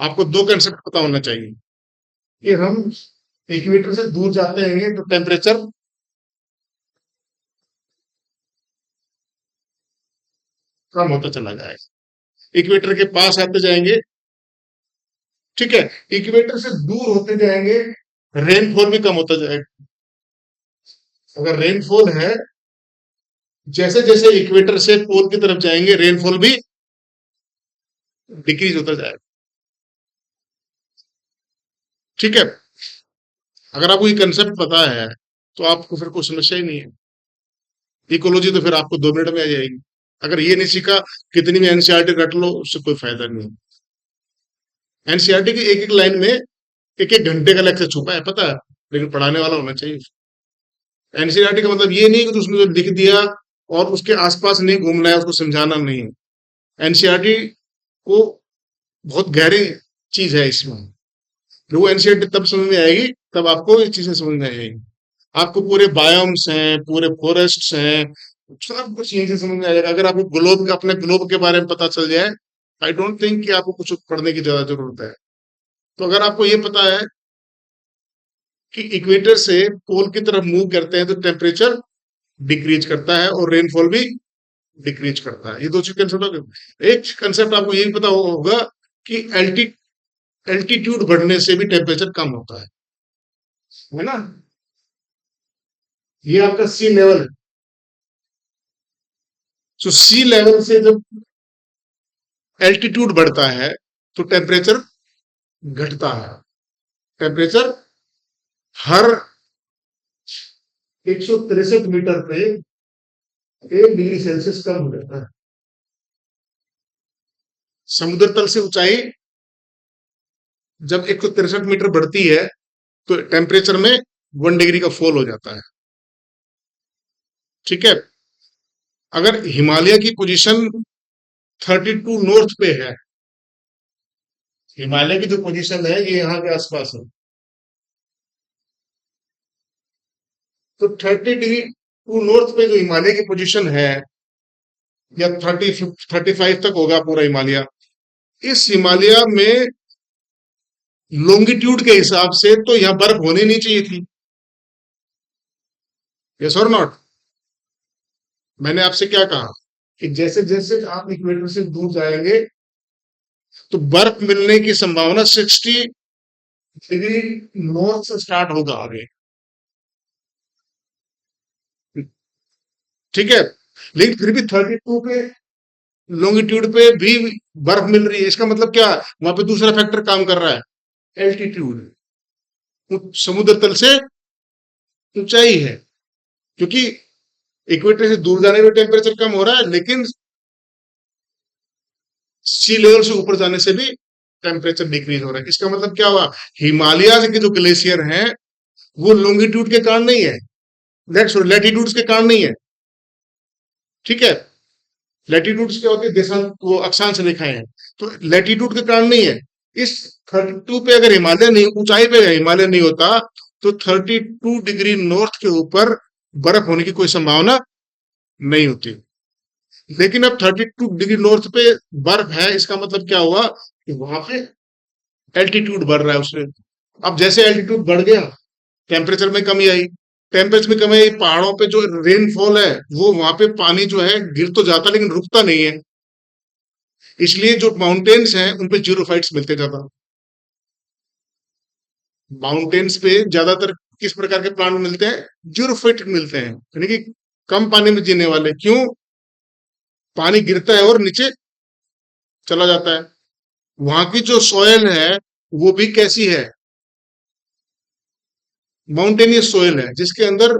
आपको दो कंसेप्ट पता होना चाहिए कि हम इक्वेटर से दूर जाते हैं तो टेम्परेचर कम होता चला जाएगा, इक्वेटर के पास आते जाएंगे, ठीक है, इक्वेटर से दूर होते जाएंगे, रेनफॉल भी कम होता जाएगा। अगर रेनफॉल है, जैसे जैसे इक्वेटर से पोल की तरफ जाएंगे रेनफॉल भी डिक्रीज होता जाएगा। ठीक है। अगर आपको ये कंसेप्ट पता है तो आपको फिर कोई समस्या ही नहीं है। इकोलॉजी तो फिर आपको 2 मिनट में आ जाएगी। अगर ये नहीं सीखा, कितनी भी एनसीईआरटी रट लो, उससे कोई फायदा नहीं। एनसीईआरटी की एक एक लाइन में एक एक घंटे का लेक्चर छुपा है, पता है, लेकिन पढ़ाने वाला होना चाहिए। एनसीईआरटी का मतलब ये नहीं कि उसने जो लिख दिया और उसके आसपास नहीं घूमना है, उसको समझाना नहीं। एनसीईआरटी को बहुत गहरी चीज है इसमें। जो वो एनसीईआरटी तब समझ में आएगी, तब आपको ये चीजें समझ में आएगी। आपको पूरे बायोम्स हैं, पूरे फॉरेस्ट्स हैं, सब कुछ यहीं से समझ में आ जाएगा। अगर आपको ग्लोब का, अपने ग्लोब के बारे में पता चल जाए, आई डोंट थिंक कि आपको कुछ पढ़ने की ज्यादा जरूरत है। तो अगर आपको ये पता है कि इक्वेटर से पोल की तरफ मूव करते हैं तो टेम्परेचर डिक्रीज करता है और रेनफॉल भी डिक्रीज करता है। ये दो चीज कंसेप्ट हो गए। एक कंसेप्ट आपको ये भी पता होगा कि एल्टीट्यूड बढ़ने से भी टेम्परेचर कम होता है ना। ये आपका सी लेवल है। तो सी लेवल से जब एल्टीट्यूड बढ़ता है तो टेम्परेचर घटता है। टेम्परेचर हर 163 मीटर पे 1 डिग्री सेल्सियस कम हो जाता है। समुद्र तल से ऊंचाई जब 163 मीटर बढ़ती है तो टेम्परेचर में 1 डिग्री का फॉल हो जाता है। ठीक है। अगर हिमालय की पोजीशन 32 नॉर्थ पे है, हिमालय की जो पोजीशन है ये यहाँ के आसपास है, तो 30 डिग्री टू नॉर्थ पे जो हिमालय की पोजीशन है, या 35 तक होगा पूरा हिमालय, इस हिमालय में लॉन्गिट्यूड के हिसाब से तो यहां बर्फ होनी नहीं चाहिए थी। यस और नॉट। मैंने आपसे क्या कहा कि जैसे जैसे आप इक्वेटर से दूर जाएंगे तो बर्फ मिलने की संभावना 60 डिग्री नॉर्थ से स्टार्ट होगा आगे। ठीक है। लेकिन फिर भी 32 पे लॉन्गिट्यूड पे भी बर्फ मिल रही है। इसका मतलब क्या, वहां पे दूसरा फैक्टर काम कर रहा है, एल्टीट्यूड, समुद्र तल से ऊंचाई है। क्योंकि इक्वेटर से दूर जाने में टेम्परेचर कम हो रहा है, लेकिन सी लेवल से ऊपर जाने से भी टेम्परेचर डिक्रीज हो रहा है। इसका मतलब क्या हुआ, हिमालय के जो ग्लेशियर हैं वो लॉन्गिट्यूड के कारण नहीं है, लैटिट्यूड के कारण नहीं है। ठीक है। लैटिट्यूड क्या होती है, देशांत, वो अक्षांश रेखाएं हैं। तो लैटिट्यूड के कारण नहीं है। इस 32 पे अगर हिमालय नहीं, ऊंचाई पे हिमालय नहीं होता तो 32 डिग्री नॉर्थ के ऊपर बर्फ होने की कोई संभावना नहीं होती। लेकिन अब 32 डिग्री नॉर्थ पे बर्फ है, इसका मतलब क्या हुआ कि वहां पे एल्टीट्यूड बढ़ रहा है उससे। अब जैसे एल्टीट्यूड बढ़ गया, टेम्परेचर में कमी आई। टेम्परेचर में कमी आई, पहाड़ों पे जो रेनफॉल है वो वहां पे पानी जो है गिर तो जाता लेकिन रुकता नहीं है। इसलिए जो माउंटेन्स हैं उन पे जीरोफाइट्स मिलते ज्यादा। माउंटेन्स पे ज्यादातर किस प्रकार के प्लांट मिलते हैं, जीरोफाइट मिलते हैं, यानी कि कम पानी में जीने वाले। क्यों, पानी गिरता है और नीचे चला जाता है। वहां की जो सॉयल है वो भी कैसी है, माउंटेनियस सोयल है, जिसके अंदर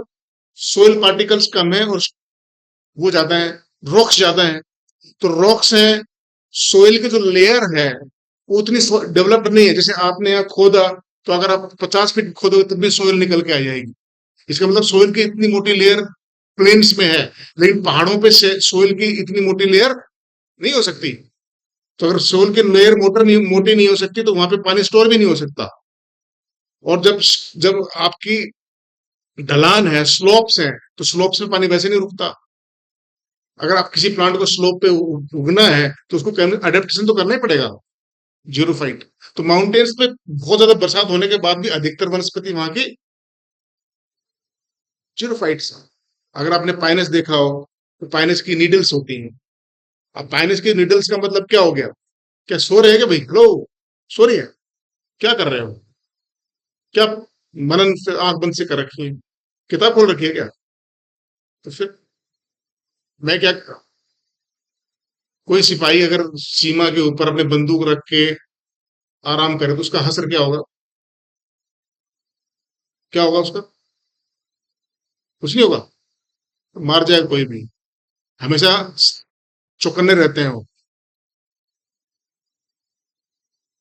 सोयल पार्टिकल्स कम है और वो ज्यादा है, रॉक्स ज्यादा है। तो रॉक्स है, सोयल की जो लेयर है वो उतनी डेवलप्ड नहीं है। जैसे आपने यहाँ खोदा, तो अगर आप 50 फीट खोदोगे तब भी सोयल निकल के आ जाएगी। इसका मतलब सोयल की इतनी मोटी लेयर प्लेन्स में है, लेकिन पहाड़ों पे सोयल की इतनी मोटी लेयर नहीं हो सकती। तो अगर सोयल की लेयर मोटी नहीं हो सकती तो वहां पे पानी स्टोर भी नहीं हो सकता। और जब जब आपकी ढलान है, स्लोप्स हैं, तो स्लोप्स में पानी वैसे नहीं रुकता। अगर आप किसी प्लांट को स्लोप पे उगना है तो उसको अडेप्टेशन तो करना ही पड़ेगा, जीरोफाइट। तो माउंटेन्स पे बहुत ज्यादा बरसात होने के बाद भी अधिकतर वनस्पति वहां की जीरोफाइट्स। अगर आपने पाइनस देखा हो तो पाइनस की नीडल्स होती हैं। अब पाइनस की नीडल्स का मतलब क्या हो गया, क्या सो रहे हैं क्या भाई, हेलो, सो रही है, क्या कर रहे हो, क्या मनन से आंख बंद से कर रखी है, किताब खोल रखी है क्या। तो फिर मैं क्या, कोई सिपाही अगर सीमा के ऊपर अपने बंदूक रख के आराम करे तो उसका असर क्या होगा, क्या होगा उसका, कुछ नहीं होगा, मार जाएगा कोई भी। हमेशा चौकन्ने रहते हैं वो।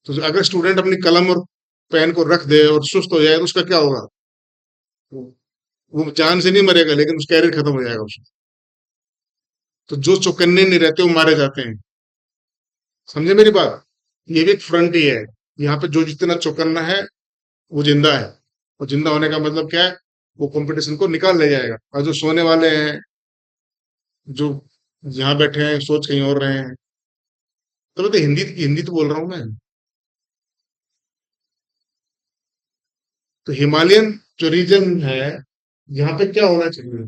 तो अगर स्टूडेंट अपनी कलम और पेन को रख दे और सुस्त हो जाए तो उसका क्या होगा, वो वो जान से नहीं मरेगा लेकिन उसका कैरियर खत्म हो जाएगा उसका। तो जो चौकन्ने नहीं रहते वो मारे जाते हैं। समझे मेरी बात। ये भी एक फ्रंट ही है। यहाँ पे जो जितना चौकन्ना है वो जिंदा है, और जिंदा होने का मतलब क्या है, वो कंपटीशन को निकाल ले जाएगा। और जो सोने वाले हैं, जो यहाँ बैठे हैं सोच कहीं और रहे हैं। तो हिंदी हिंदी तो बोल रहा हूँ मैं। तो हिमालयन जो रीजन है, यहाँ पे क्या होना चाहिए,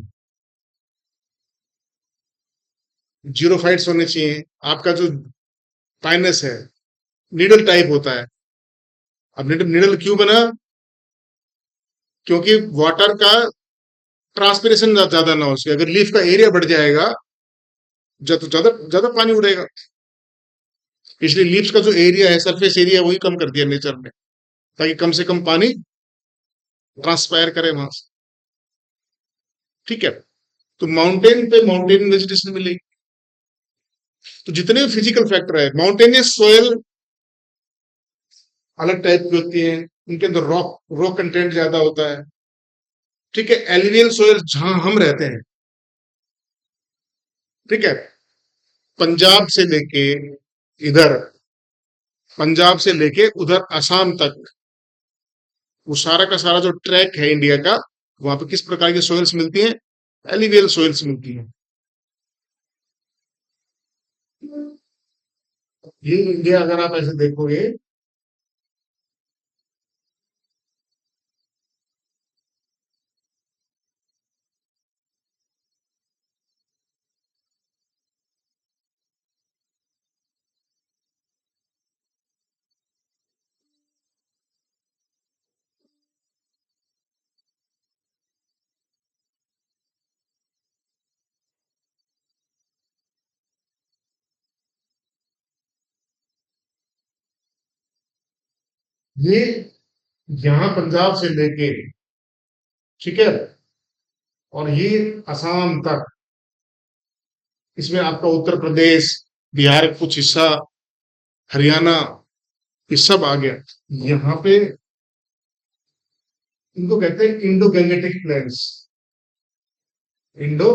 जीरोफाइट्स होने चाहिए। आपका जो पाइनस है निडल टाइप होता है। अब निडल निडल क्यों बना? क्योंकि वाटर का ट्रांसपिरेशन ज्यादा ना हो सके। अगर लीफ का एरिया बढ़ जाएगा ज्यादा ज्यादा ज्यादा पानी उड़ेगा। इसलिए लीव्स का जो एरिया है, सरफेस एरिया, वही कम कर दिया नेचर ने, ताकि कम से कम पानी ट्रांसपायर करे वहां से। ठीक है। तो माउंटेन पे माउंटेन वेजिटेशन मिलेगी। तो जितने भी फिजिकल फैक्टर है, माउंटेनियस सोयल अलग टाइप की होती है, उनके अंदर रॉक रॉक कंटेंट ज्यादा होता है। ठीक है। एलुवियल सोयल जहां हम रहते हैं, ठीक है, पंजाब से लेके इधर, पंजाब से लेके उधर असम तक, वो सारा का सारा जो ट्रैक है इंडिया का, वहां पे किस प्रकार की सोइल्स मिलती हैं? एलुवियल सोइल्स मिलती हैं। ये इंडिया अगर आप ऐसे देखोगे, ये यहाँ पंजाब से लेके, ठीक है, और ये असम तक, इसमें आपका उत्तर प्रदेश, बिहार का कुछ हिस्सा, हरियाणा, ये सब आ गया। यहाँ पे इनको कहते हैं Indo Gangetic plains. Indo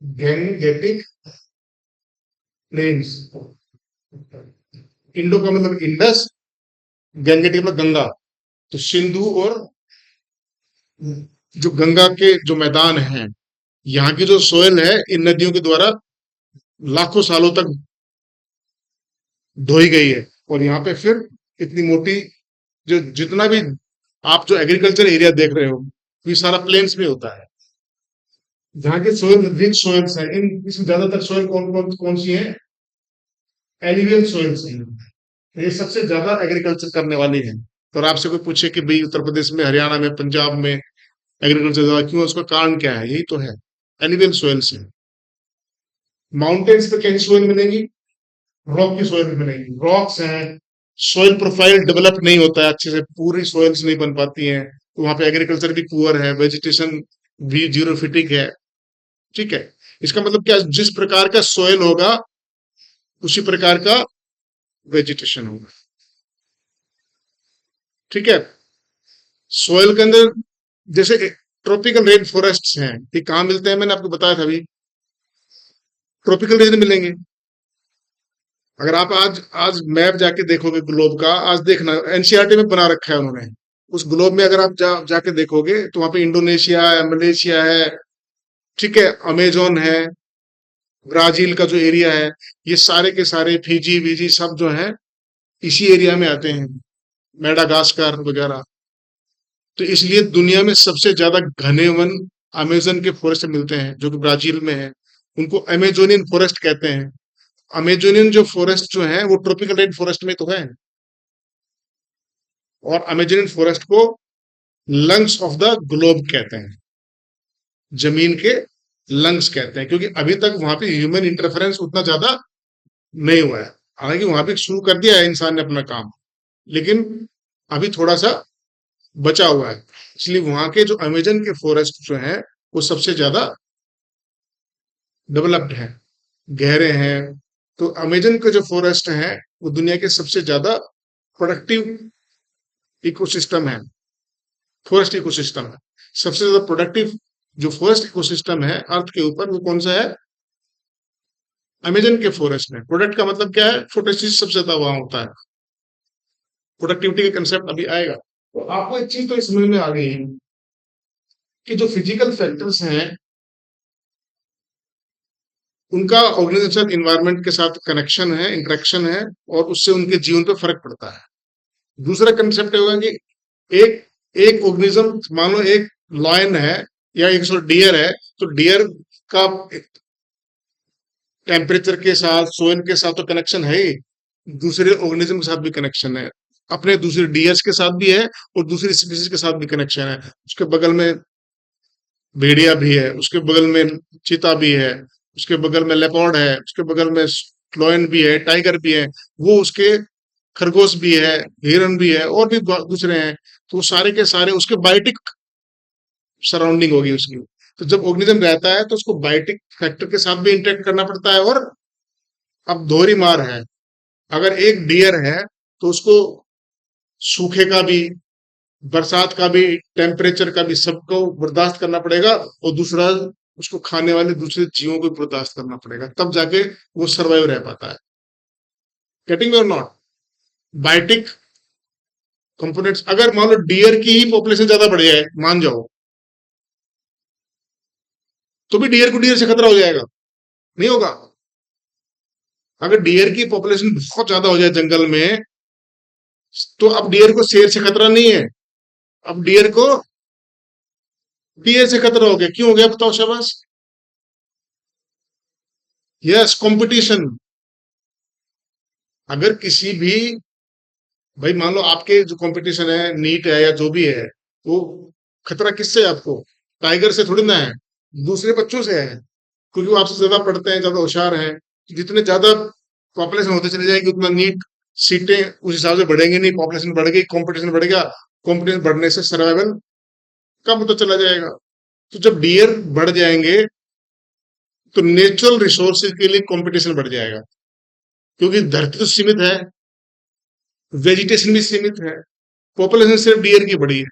Gangetic plains. Indo का मतलब इंडस, गैंगेटिक मतलब गंगा। तो सिंधु और जो गंगा के जो मैदान हैं, यहाँ की जो सोयल है इन नदियों के द्वारा लाखों सालों तक धोई गई है। और यहाँ पे फिर इतनी मोटी, जो जितना भी आप जो एग्रीकल्चर एरिया देख रहे हो, ये सारा प्लेन्स में होता है। जहाँ के सोयल रिच सोयल्स है, इन इसमें ज्यादातर सोयल कौन कौन कौन सी है? एलिवियल सोयल्स है। ये सबसे ज्यादा एग्रीकल्चर करने वाली है। तो और आपसे कोई पूछे कि भाई उत्तर प्रदेश में, हरियाणा में, पंजाब में एग्रीकल्चर ज्यादा क्यों है, उसका कारण क्या है? यही तो है, एलिवियल सोयल्स है। माउंटेन्स पे कैसी सोयल मिलेंगी? रॉक की सोयल मिलेंगी। रॉक्स हैं, सोयल प्रोफाइल डेवलप नहीं होता है अच्छे से, पूरी सोयल्स नहीं बन पाती हैं, तो वहां पे एग्रीकल्चर भी पुअर है, वेजिटेशन भी जीरोफिटिक है। ठीक है। इसका मतलब क्या, जिस प्रकार का सोयल होगा उसी प्रकार का वेजिटेशन होगा। ठीक है। सोयल के अंदर जैसे ट्रॉपिकल रेन फॉरेस्ट हैं, ये कहाँ मिलते हैं? मैंने आपको बताया था अभी, ट्रॉपिकल रीजन मिलेंगे। अगर आप आज आज मैप जाके देखोगे ग्लोब का, आज देखना एनसीईआरटी में बना रखा है उन्होंने, उस ग्लोब में अगर आप जाके देखोगे तो वहां पे इंडोनेशिया है, मलेशिया है, ठीक है, अमेजोन है, ब्राजील का जो एरिया है, ये सारे के सारे फिजी विजी सब जो है इसी एरिया में आते हैं, मेडागास्कर वगैरह। तो इसलिए दुनिया में सबसे ज्यादा घने वन अमेजन के फॉरेस्ट मिलते हैं, जो कि ब्राजील में है। उनको अमेजोनियन फॉरेस्ट कहते हैं। अमेजोनियन जो फॉरेस्ट जो है वो ट्रॉपिकल रेन फॉरेस्ट में तो है। और अमेजोनियन फॉरेस्ट को लंग्स ऑफ द ग्लोब कहते हैं, जमीन के लंग्स कहते हैं, क्योंकि अभी तक वहां पे ह्यूमन इंटरफेरेंस उतना ज्यादा नहीं हुआ है। हालांकि वहां पे शुरू कर दिया है इंसान ने अपना काम, लेकिन अभी थोड़ा सा बचा हुआ है। इसलिए वहां के जो अमेजन के फॉरेस्ट जो है वो सबसे ज्यादा डेवलप्ड है, गहरे हैं। तो अमेजन के जो फॉरेस्ट हैं वो दुनिया के सबसे ज्यादा प्रोडक्टिव इकोसिस्टम है, फॉरेस्ट इकोसिस्टम है। सबसे ज्यादा प्रोडक्टिव जो फॉरेस्ट इकोसिस्टम है अर्थ के ऊपर, वो कौन सा है? अमेजन के फॉरेस्ट में। प्रोडक्ट का मतलब क्या है? फोटोसिंथेसिस सबसे ज्यादा वहां होता है। प्रोडक्टिविटी का कंसेप्ट अभी आएगा। तो आपको एक चीज तो इस समझ में आ गई है कि जो फिजिकल फैक्टर्स हैं उनका ऑर्गेनाइजेशन इन्वायरमेंट के साथ कनेक्शन है, इंटरेक्शन है, और उससे उनके जीवन पे फर्क पड़ता है। दूसरा कंसेप्ट होगा कि एक एक ऑर्गेनिज्म, मान लो एक लॉयन है या एक डियर है, तो डियर का टेम्परेचर के साथ, सोइल के साथ तो कनेक्शन है ही, दूसरे ऑर्गेनिज्म के साथ भी कनेक्शन है, अपने दूसरे डीएस के साथ भी है और दूसरी स्पीसीज के साथ भी कनेक्शन है। उसके बगल में भेड़िया भी है, उसके बगल में चीता भी है, उसके बगल में लेपर्ड है, उसके बगल में लायन भी है, टाइगर भी है, वो उसके खरगोश भी है, हिरन भी है और भी दूसरे हैं। तो वो सारे के सारे उसके बायोटिक सराउंडिंग होगी उसकी। तो जब ऑर्गेनिज्म रहता है तो उसको बायोटिक फैक्टर के साथ भी इंटरेक्ट करना पड़ता है। और अब दोहरी मार है, अगर एक डियर है तो उसको सूखे का भी, बरसात का भी, टेम्परेचर का भी सबको बर्दाश्त करना पड़ेगा, और दूसरा उसको खाने वाले दूसरे जीवों को बर्दाश्त करना पड़ेगा, तब जाके वो सर्वाइव रह पाता है। गेटिंग और नॉट? बायोटिक कंपोनेंट्स, अगर मान लो डियर की ही पॉपुलेशन ज्यादा बढ़ जाए, मान जाओ, तो भी डियर को डियर से खतरा हो जाएगा? नहीं होगा। अगर डियर की पॉपुलेशन बहुत ज्यादा हो जाए जंगल में, तो अब डियर को शेर से खतरा नहीं है, अब डियर को डियर से खतरा हो गया। क्यों हो गया बताओ शाबाश? Yes, competition. अगर किसी भी, भाई मान लो आपके जो कंपटीशन है, नीट है या जो भी है, वो खतरा किससे है आपको? टाइगर से थोड़ी ना है, दूसरे बच्चों से है, क्योंकि वो आपसे ज्यादा पढ़ते हैं, ज्यादा होशियार हैं। जितने ज्यादा पॉपुलेशन होते चले जाएगी उतना नीट सीटें उस हिसाब से बढ़ेंगी नहीं, पॉपुलेशन बढ़ गई, कंपटीशन बढ़ेगा, कंपटीशन बढ़ने से सर्वाइवल कम होता चला जाएगा। तो जब डियर बढ़ जाएंगे तो नेचुरल रिसोर्सेज के लिए कंपटीशन बढ़ जाएगा, क्योंकि धरती तो सीमित है, वेजिटेशन भी सीमित है, पॉपुलेशन सिर्फ डियर की बढ़ी है।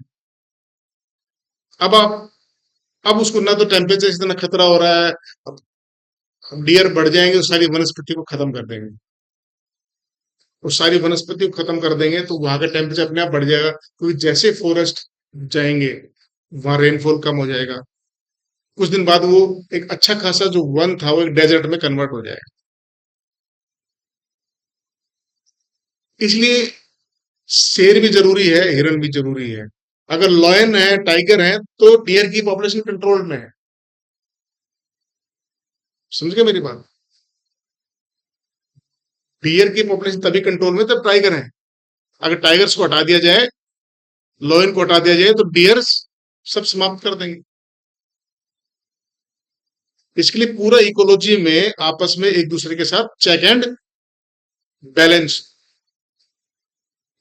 अब आप, अब उसको ना तो टेम्परेचर से इतना खतरा हो रहा है, अब डियर बढ़ जाएंगे तो सारी वनस्पति को खत्म कर देंगे, और सारी वनस्पति को खत्म कर देंगे तो वहां का टेम्परेचर अपने आप बढ़ जाएगा, क्योंकि जैसे फॉरेस्ट जाएंगे वहां रेनफॉल कम हो जाएगा, कुछ दिन बाद वो एक अच्छा खासा जो वन था वो एक डेजर्ट में कन्वर्ट हो जाएगा। इसलिए शेर भी जरूरी है, हिरन भी जरूरी है। अगर लॉयन है, टाइगर है, तो डियर की पॉपुलेशन कंट्रोल में है। समझ गए मेरी बात? डियर की पॉपुलेशन तभी कंट्रोल में तब टाइगर है। अगर टाइगर्स को हटा दिया जाए, लॉयन को हटा दिया जाए, तो डियर्स सब समाप्त कर देंगे। इसके लिए पूरा इकोलॉजी में आपस में एक दूसरे के साथ चेक एंड बैलेंस,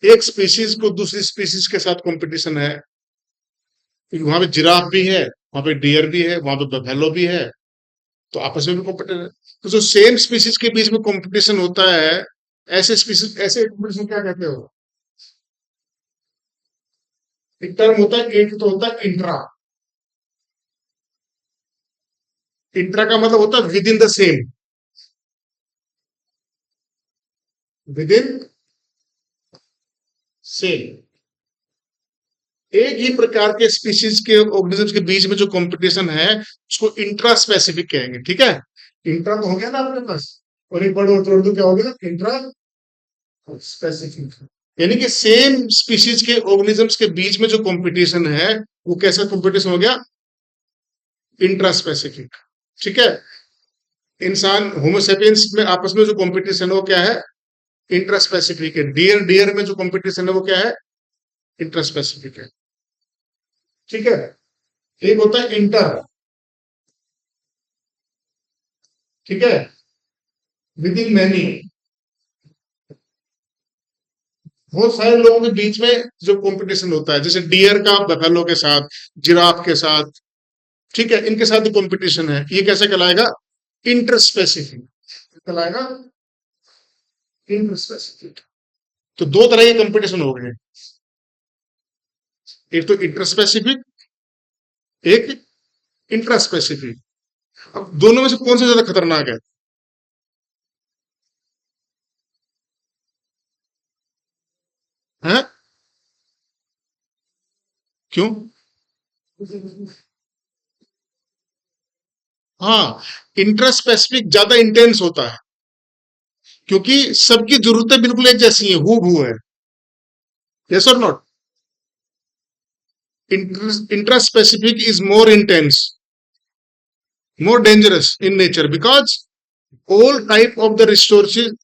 एक स्पीसीज को दूसरी स्पीसीज के साथ कंपटीशन है, क्योंकि वहां पे जिराफ भी है, वहां पे डियर भी है, वहां पे बफेलो भी है, तो आपस में भी कॉम्पिटिशन है। तो जो सेम स्पीसीज के बीच में कंपटीशन होता है, ऐसे स्पीसीज, ऐसे कंपटीशन क्या कहते हो? एक टर्म होता है, एक तो होता है इंट्रा। इंट्रा का मतलब होता है with in the same, with in same, एक ही प्रकार के स्पीशीज के ऑर्गेनिजम्स के बीच में जो कंपटीशन है उसको इंट्रा स्पेसिफिक कहेंगे। ठीक है, इंट्रा तो हो गया ना आपके पास, और एक वर्ड और जोड़ दो, क्या हो गया? Intra specific. यानी कि सेम स्पीशीज के ऑर्गेनिजम्स के बीच में जो कंपटीशन है वो कैसा कंपटीशन हो गया? Intra specific. ठीक है, इंसान होमोसेपियंस में आपस में जो कंपटीशन है वो क्या है? इंट्रा स्पेसिफिक है। डियर डियर में जो कंपटीशन है वो क्या है? इंट्रा स्पेसिफिक है। ठीक है, एक होता है इंटर, ठीक है, विद इन मैनी, बहुत सारे लोगों के बीच में जो कंपटीशन होता है, जैसे डियर का बफेलो के साथ, जिराफ के साथ, ठीक है, इनके साथ जो कंपटीशन है, ये कैसे कहलाएगा? इंटर स्पेसिफिक कहलाएगा, इंटर स्पेसिफिक। तो दो तरह के कंपटीशन हो गए, एक तो इंटर स्पेसिफिक, एक इंट्रा स्पेसिफिक। अब दोनों में से कौन सा ज्यादा खतरनाक है? हैं? क्यों? हाँ, इंट्रा स्पेसिफिक ज्यादा इंटेंस होता है, क्योंकि सबकी जरूरतें बिल्कुल एक जैसी हैं, हु है। यस और not? Intraspecific is more intense, more dangerous in nature, because all type of the resources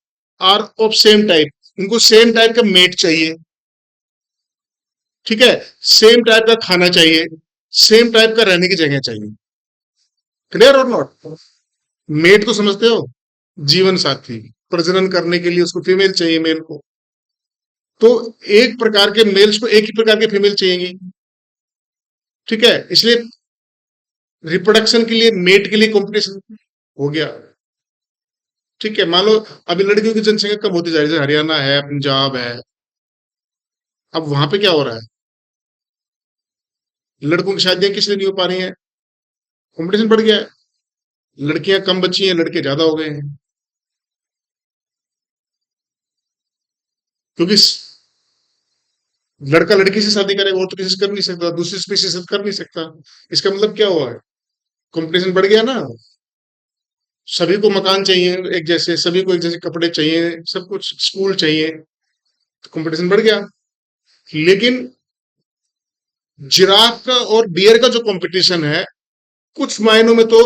are of same type, उनको सेम टाइप का मेट चाहिए, ठीक है, सेम टाइप का खाना चाहिए, सेम टाइप का रहने की जगह चाहिए। क्लियर और नॉट? मेट को समझते हो? जीवन साथी, प्रजनन करने के लिए उसको फीमेल चाहिए, मेल को। तो एक प्रकार के मेल्स को एक ही प्रकार के फीमेल चाहिएगी, ठीक है, इसलिए रिप्रोडक्शन के लिए मेट के लिए कंपटीशन हो गया। ठीक है, मान लो अभी लड़कियों की जनसंख्या कम होती जा रही है, हरियाणा है, पंजाब है, अब वहां पे क्या हो रहा है, लड़कों की शादियां किस लिए नहीं हो पा रही हैं? कंपटीशन बढ़ गया है, लड़कियां कम बची हैं, लड़के ज्यादा हो गए हैं, क्योंकि लड़का लड़की से शादी करेगा, वो तो किसी से कर नहीं सकता, दूसरी स्पीशीज से कर नहीं सकता। इसका मतलब क्या हुआ है? कंपटीशन बढ़ गया ना। सभी को मकान चाहिए एक जैसे, सभी को एक जैसे कपड़े चाहिए, सब कुछ, स्कूल चाहिए, तो कंपटीशन बढ़ गया। लेकिन जिराफ का और डियर का जो कंपटीशन है, कुछ मायनों में तो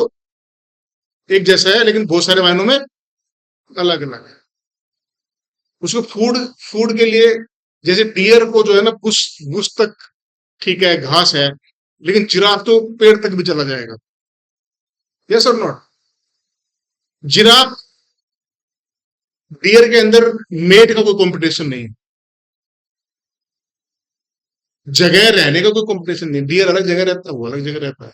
एक जैसा है, लेकिन बहुत सारे मायनों में अलग अलग है। उसको फूड फूड के लिए, जैसे डियर को जो है ना बुश बुश तक ठीक है, घास है, लेकिन जिराफ तो पेड़ तक भी चला जाएगा। यस और नॉट? जिराफ, डियर के अंदर मेट का कोई कंपटीशन नहीं है, जगह रहने का कोई कंपटीशन नहीं, डियर अलग जगह रहता है, वो अलग जगह रहता है।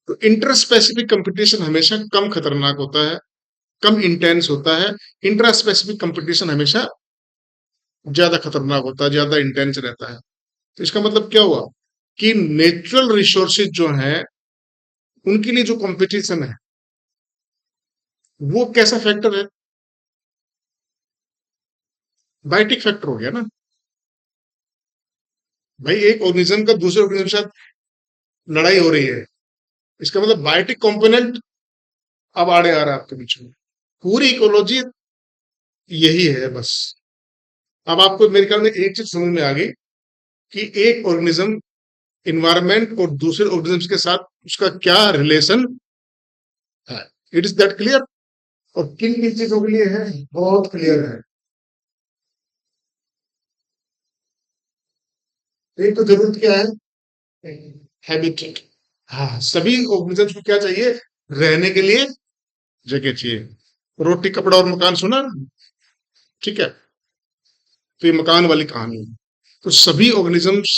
तो इंटर स्पेसिफिक कंपटीशन हमेशा कम खतरनाक होता है, कम इंटेंस होता है। इंट्रा स्पेसिफिक कंपटीशन हमेशा ज्यादा खतरनाक होता है, ज्यादा इंटेंस रहता है। तो इसका मतलब क्या हुआ कि नेचुरल रिसोर्सेज जो है उनके लिए जो कंपटीशन है वो कैसा फैक्टर है? बायोटिक फैक्टर हो गया ना। भाई एक ऑर्गेनिज्म का दूसरे ऑर्गेनिज्म के साथ लड़ाई हो रही है, इसका मतलब बायोटिक कंपोनेंट अब आड़े आ रहा है आपके बीच में। पूरी इकोलॉजी यही है बस। अब आपको मेरे ख्याल में एक चीज समझ में आ गई कि एक ऑर्गेनिज्म, इन्वायरमेंट और दूसरे ऑर्गेनिज्म के साथ उसका क्या रिलेशन है। It is that clear? और किन किन चीजों के लिए है, बहुत क्लियर है। एक तो जरूरत क्या है, हैबिटेट। हाँ, सभी ऑर्गेनिजम्स को क्या चाहिए? रहने के लिए जगह चाहिए। रोटी कपड़ा और मकान सुना ना? ठीक है, तो ये मकान वाली कहानी है। तो सभी ऑर्गेनिजम्स,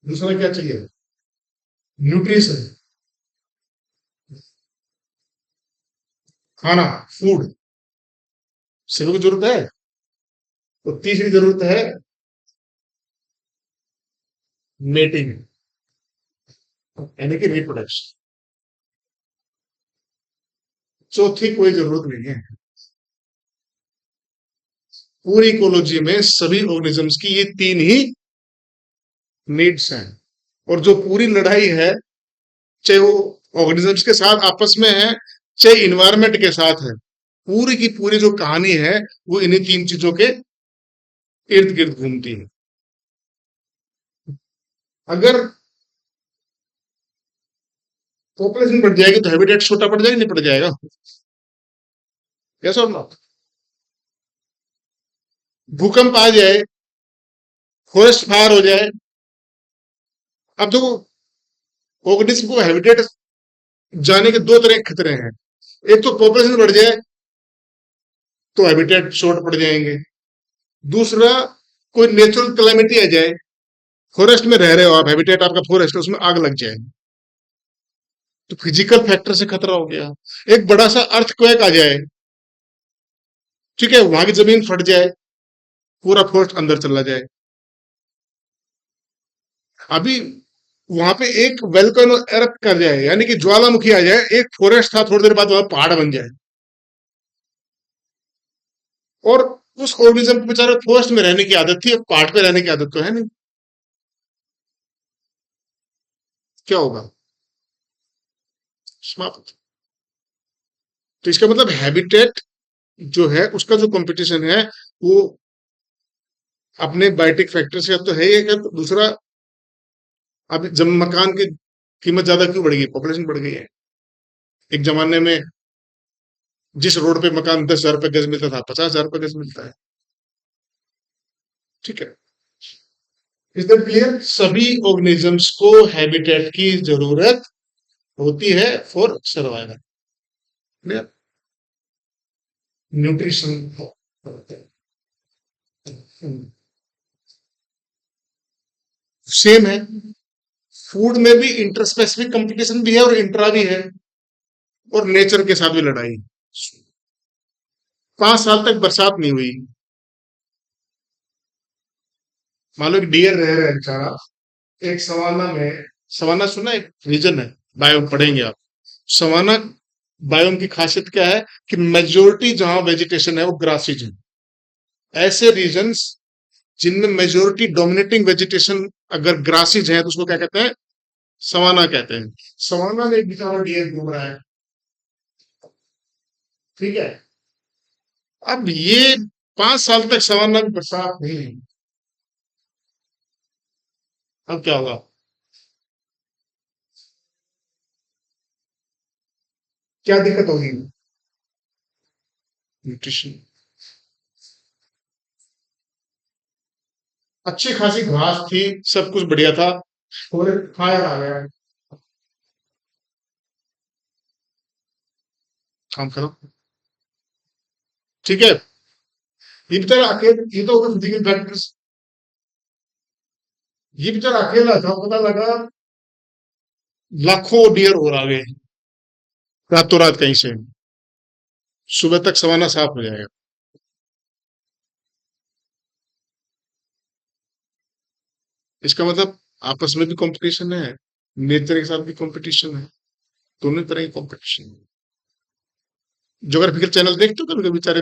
दूसरा क्या चाहिए? न्यूट्रिशन, खाना, फूड, सभी को जरूरत है। तो तीसरी जरूरत है मेटिंग, यानी कि रिप्रोडक्शन। चौथी कोई जरूरत नहीं है। पूरी इकोलॉजी में सभी ऑर्गेनिजम्स की ये तीन ही नीड्स हैं। और जो पूरी लड़ाई है, चाहे वो ऑर्गेनिजम्स के साथ आपस में है, चाहे इन्वायरमेंट के साथ है, पूरी की पूरी जो कहानी है वो इन्हीं तीन चीजों के इर्द गिर्द घूमती है। अगर पॉपुलेशन बढ़ जाएगी तो हैबिटेट छोटा पड़ जाएगा, नहीं पड़ जाएगा? यस और नो? भूकंप आ जाए, फॉरेस्ट फायर हो जाए, अब देखो ऑर्गेनिज्म को हैबिटेट जाने के दो तरह के खतरे हैं। एक तो पॉपुलेशन बढ़ जाए तो हैबिटेट शॉर्ट पड़ जाएंगे। दूसरा, कोई नेचुरल क्लैमिटी आ जाए, फॉरेस्ट में रह रहे हो आप, हैबिटेट आपका फॉरेस्ट है, उसमें आग लग जाए, तो फिजिकल फैक्टर से खतरा हो गया। एक बड़ा सा अर्थक्वेक आ जाए, ठीक है, वहां की जमीन फट जाए, पूरा फॉरेस्ट अंदर चला जाए। अभी वहां पे एक वेलकनो एरप्ट कर जाए, यानी कि ज्वालामुखी आ जाए, एक फॉरेस्ट था, थोड़ी देर बाद वहां पहाड़ बन जाए, और उस ऑर्गेनिज्म को बेचारे फॉरेस्ट में रहने की आदत थी, अब पहाड़ पे रहने की आदत तो है नहीं, क्या होगा? समाप्त। तो इसका मतलब हैबिटेट जो है उसका जो कंपटीशन है वो अपने बायोटिक फैक्टर से तो है ही है। दूसरा, अब जब मकान के कीमत ज्यादा क्यों बढ़ गई? पॉपुलेशन बढ़ गई है। एक जमाने में जिस रोड पे मकान 10,000 रुपए गज मिलता था, 50,000 रुपए गज मिलता है। ठीक है। Is that clear? सभी ऑर्गेनिजम्स को हैबिटेट की जरूरत होती है for survival. Clear? Nutrition same है। फूड में भी इंटरस्पेसिफिक कंपटीशन भी है और इंट्रा भी है, और नेचर के साथ भी लड़ाई। 5 साल तक बरसात नहीं हुई, मान लो एक डियर रह रहा है बेचारा एक सवाना में। सवाना सुना, एक रीजन है, बायोम पढ़ेंगे आप। सवाना बायोम की खासियत क्या है कि मेजोरिटी जहां वेजिटेशन है वो ग्रासीज है। ऐसे रीजन्स जिनमें मेजोरिटी डोमिनेटिंग वेजिटेशन अगर ग्रासीज है तो उसको क्या कहते हैं? सवाना कहते हैं। सवाना में एक बेचारा डियर घूम रहा है, ठीक है। अब ये 5 साल तक सवाना में बरसात नहीं हुई, अब क्या होगा? क्या दिक्कत होगी? न्यूट्रिशन। अच्छी खासी घास थी, सब कुछ बढ़िया था, और फायर आ गया। काम करो, ठीक है। ये बेचारा अकेले, ये तो फिजिकल फैक्टर्स। ये बेचारा अकेला था, पता लगा लाखों डियर और आ गए रातों रात कहीं से। सुबह तक सवाना साफ हो जाएगा। इसका मतलब आपस में भी कंपटीशन है, नेचर के साथ भी कंपटीशन है, दोनों तरह की कंपटीशन है। ज्योग्राफिकल चैनल देखते हो कभी कभी? बेचारे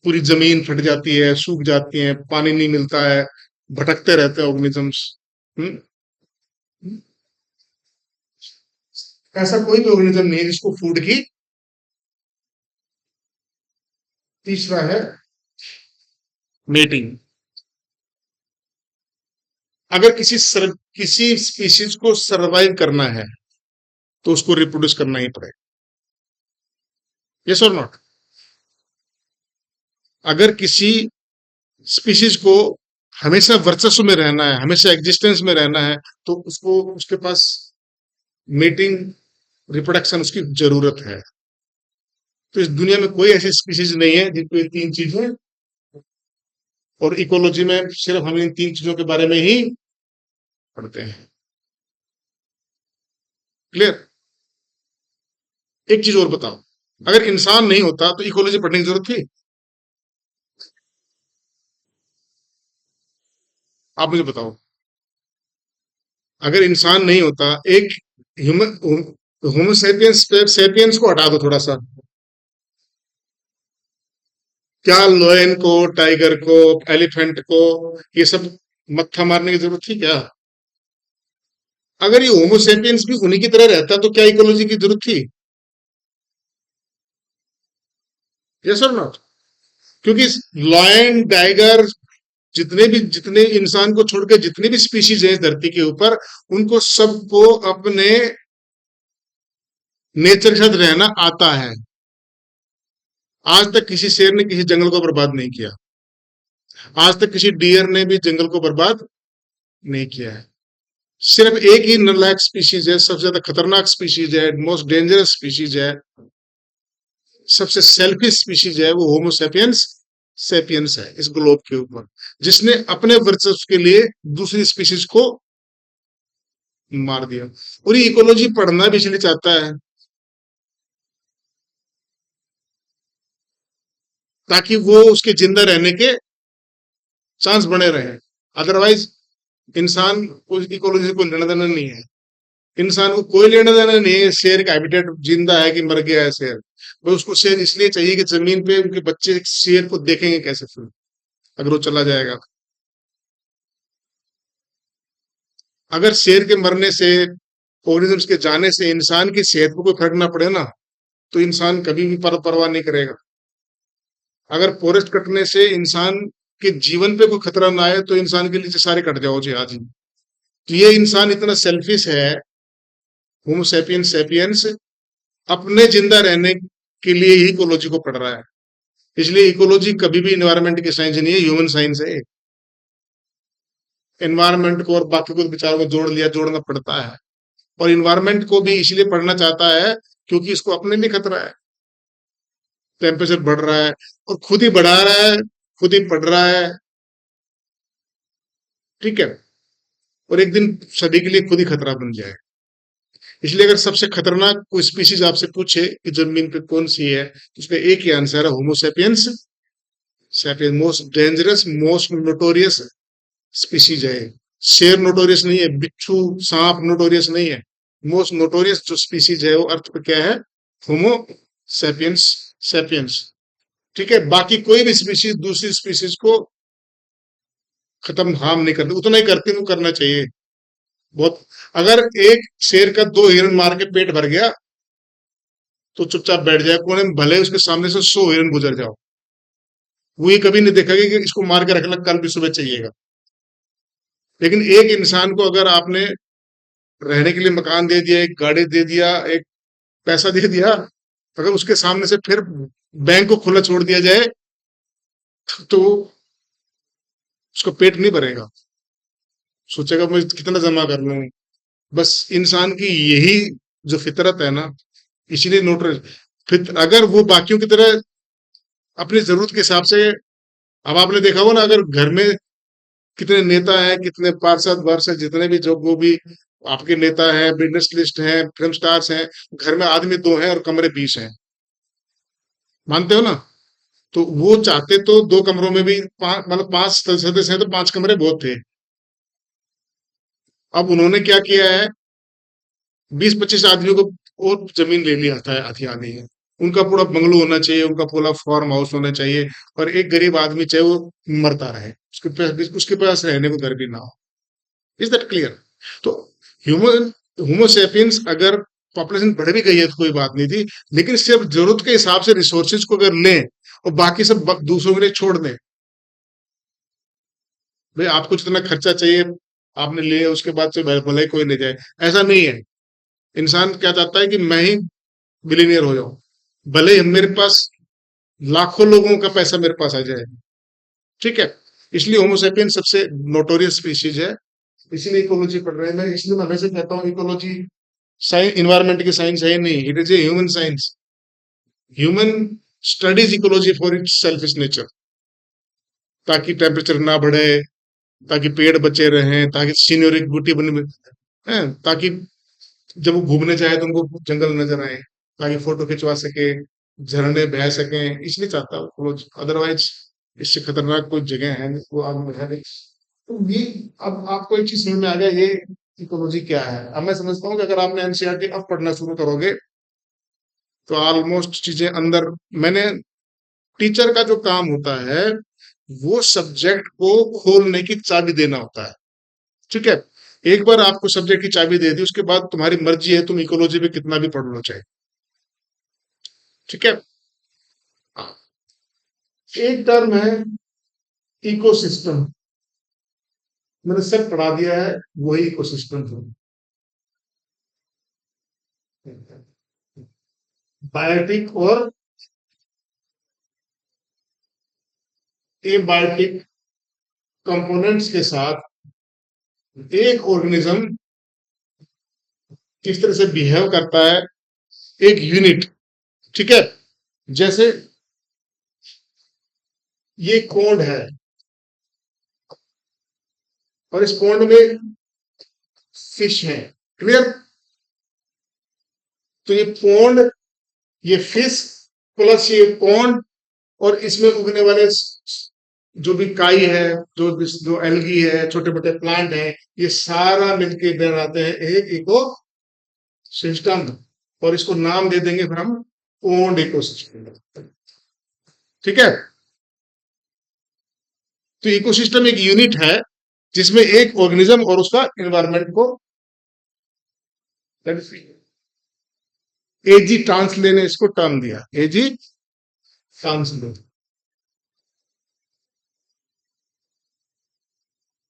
पूरी जमीन फट जाती है, सूख जाती है, पानी नहीं मिलता है, भटकते रहते हैं ऑर्गेनिजम्स। हम्म। ऐसा कोई भी ऑर्गेनिज्म नहीं है जिसको फूड की। तीसरा है मेटिंग। अगर किसी स्पीशीज को सरवाइव करना है तो उसको रिप्रोड्यूस करना ही पड़ेगा। यस और नॉट? अगर किसी स्पीशीज को हमेशा वर्चस्व में रहना है, हमेशा एग्जिस्टेंस में रहना है, तो उसको उसके पास मेटिंग, रिप्रोडक्शन उसकी जरूरत है। तो इस दुनिया में कोई ऐसी स्पीशीज नहीं है जिनको ये तीन चीजें, और इकोलॉजी में सिर्फ हम इन तीन चीजों के बारे में ही पढ़ते हैं। क्लियर? एक चीज और बताओ, अगर इंसान नहीं होता तो इकोलॉजी पढ़ने की जरूरत थी? आप मुझे बताओ, अगर इंसान नहीं होता, एक ह्यूमन होमो सेपियंस सेपियंस को हटा दो थोड़ा सा, क्या लोयन को, टाइगर को, एलिफेंट को, ये सब मत्था मारने की जरूरत थी क्या? अगर ये होमो सेपियंस भी उन्हीं की तरह रहता तो क्या इकोलॉजी की जरूरत थी? यस और नॉट? क्योंकि लॉयन, टाइगर, जितने इंसान को छोड़ के जितने भी स्पीशीज हैं इस धरती के ऊपर, उनको सबको अपने नेचर के साथ रहना आता है। आज तक किसी शेर ने किसी जंगल को बर्बाद नहीं किया, आज तक किसी डियर ने भी जंगल को बर्बाद नहीं किया है। सिर्फ एक ही नरलैक स्पीशीज है, सबसे ज्यादा खतरनाक स्पीशीज है, मोस्ट डेंजरस स्पीशीज है, सबसे सेल्फिश स्पीशीज है, वो होमोसेपियंस सेपियंस है इस ग्लोब के ऊपर, जिसने अपने वर्चस्व के लिए दूसरी स्पीशीज को मार दिया। और ये इकोलॉजी पढ़ना भी इसलिए चाहता है ताकि वो उसके जिंदा रहने के चांस बने रहे। अदरवाइज इंसान को इकोलॉजी से कोई लेना देना नहीं है। इंसान को कोई लेना देना नहीं है शेर का हैबिटेट जिंदा है कि मर गया है शेर। वो उसको शेर इसलिए चाहिए कि जमीन पे उनके बच्चे शेर को देखेंगे कैसे फिर अगर वो चला जाएगा। अगर शेर के मरने से, ऑर्गेनिजम्स के जाने से इंसान की सेहत को कोई फर्क ना पड़े ना, तो इंसान कभी भी परवाह नहीं करेगा। अगर फॉरेस्ट कटने से इंसान के जीवन पे कोई खतरा ना आए तो इंसान के नीचे सारे कट जाओ जी आज ही। तो ये इंसान इतना सेल्फिश है होमो सेपियंस सेपियंस अपने जिंदा रहने के लिए ही इकोलॉजी को पढ़ रहा है। इसलिए इकोलॉजी कभी भी इन्वायरमेंट की साइंस नहीं है, ह्यूमन साइंस है। एनवायरमेंट को और बाकी को विचारों को जोड़ लिया, जोड़ना पड़ता है। और इन्वायरमेंट को भी इसलिए पढ़ना चाहता है क्योंकि इसको अपने लिए खतरा है। टेम्परेचर बढ़ रहा है और खुद ही बढ़ा रहा है, खुद ही बढ़ रहा है। ठीक है, और एक दिन सभी के लिए खुद ही खतरा बन जाए। इसलिए अगर सबसे खतरनाक कोई स्पीसीज आपसे पूछे कि जमीन पे कौन सी है, तो उसका एक ही आंसर है, Homo sapiens sapiens. Most dangerous, most notorious species है। शेर नोटोरियस नहीं है, बिच्छू सांप नोटोरियस नहीं है। मोस्ट नोटोरियस जो स्पीसीज है वो अर्थ पे क्या है, होमो सेपियंस सेपियंस। ठीक है, बाकी कोई भी स्पीसीज दूसरी स्पीसीज को खत्म हार्म नहीं करती, उतना ही करती वो करना चाहिए बहुत। अगर एक शेर का 2 हिरन मार के पेट भर गया तो चुपचाप बैठ जाए कोने में, भले उसके सामने से 100 हिरन गुजर जाओ, वो ये कभी नहीं देखेगा कि इसको मार के रखना, कल भी सुबह चाहिएगा। लेकिन एक इंसान को अगर आपने रहने के लिए मकान दे दिया, एक गाड़ी दे दिया, एक पैसा दे दिया, अगर उसके सामने से फिर बैंक को खुला छोड़ दिया जाए तो उसका पेट नहीं भरेगा, सोचेगा मैं कितना जमा कर लूं। बस इंसान की यही जो फितरत है ना, इसीलिए नोट, फिर अगर वो बाकियों की तरह अपनी जरूरत के हिसाब से, अब आपने देखा हो ना, अगर घर में कितने नेता हैं, कितने पार्षद वार्षद, जितने भी जो वो भी आपके नेता हैं, बिजनेस लिस्ट हैं, फिल्म स्टार्स हैं, घर में आदमी 2 हैं और कमरे 20 हैं, मानते हो ना? तो वो चाहते तो 2 कमरों में भी मतलब 5 सदस्य हैं तो 5 कमरे बहुत थे। अब उन्होंने क्या किया है, 20-25 आदमियों को और जमीन ले लिया था, हथियानी है। उनका पूरा बंगलो होना चाहिए, उनका पूरा फार्म हाउस होना चाहिए, और एक गरीब आदमी चाहे वो मरता रहे, उसके पास रहने को घर भी ना हो। Is that clear? तो ह्यूमन होमोसेपियंस अगर पॉपुलेशन बढ़ भी गई है तो कोई बात नहीं थी, लेकिन सिर्फ जरूरत के हिसाब से रिसोर्सेज को अगर लें और बाकी सब दूसरों के लिए छोड़ दें, भाई आपको जितना खर्चा चाहिए आपने लिया, उसके बाद से भले ही कोई ले जाए, ऐसा नहीं है। इंसान क्या चाहता है कि मैं ही बिलीनियर हो जाऊं, भले ही मेरे पास लाखों लोगों का पैसा मेरे पास आ जाए। ठीक है, इसलिए होमोसेपियन सबसे नोटोरियस स्पीशीज है। इसीलिए इकोलॉजी पढ़ रहे हैं। मैं इसलिए मैं हमेशा कहता हूँ इकोलॉजी साइंस, इन्वायरमेंट की साइंस है नहीं, it is a human science. Human studies ecology for its selfish nature, ताकि टेम्परेचर ना बढ़े, ताकि पेड़ बचे रहें, ताकि सीनियोरिटी बने हैं, ताकि जब वो घूमने जाए तो उनको जंगल नजर आए, ताकि फोटो खिंचवा सके, झरने बह सके, इसलिए चाहता हूँ इकोलॉजी। अदरवाइज इससे खतरनाक कोई जगह है नहीं, वो आग में है नहीं। तो ये, अब आपको एक चीज समझ में आ गया ये इकोलॉजी क्या है। अब मैं समझता हूँ कि अगर आपने एनसीईआरटी अब पढ़ना शुरू करोगे तो ऑलमोस्ट चीजें अंदर, मैंने, टीचर का जो काम होता है वो सब्जेक्ट को खोलने की चाबी देना होता है। ठीक है, एक बार आपको सब्जेक्ट की चाबी दे दी, उसके बाद तुम्हारी मर्जी है, तुम इकोलॉजी में कितना भी पढ़ लो चाहे। ठीक है, एक टर्म है इकोसिस्टम, मैंने सब पढ़ा दिया है, वही इकोसिस्टम है। बायोटिक और एबायोटिक कंपोनेंट्स के साथ एक ऑर्गेनिज्म किस तरह से बिहेव करता है, एक यूनिट। ठीक है, जैसे ये कोड है और इस कोड में फिश है, क्लियर? तो ये पॉन्ड, ये फिश प्लस ये पॉन्ड, और इसमें उगने वाले जो भी काई है, जो एल्गी है, छोटे मोटे प्लांट है, ये सारा मिलके बनाते हैं एक इको सिस्टम। और इसको नाम दे देंगे फिर हम पॉन्ड इकोसिस्टम। ठीक है, तो इकोसिस्टम एक यूनिट है जिसमें एक ऑर्गेनिज्म और उसका एनवायरनमेंट को, एजी ट्रांसले ने इसको टर्म दिया, एजी ट्रांसले,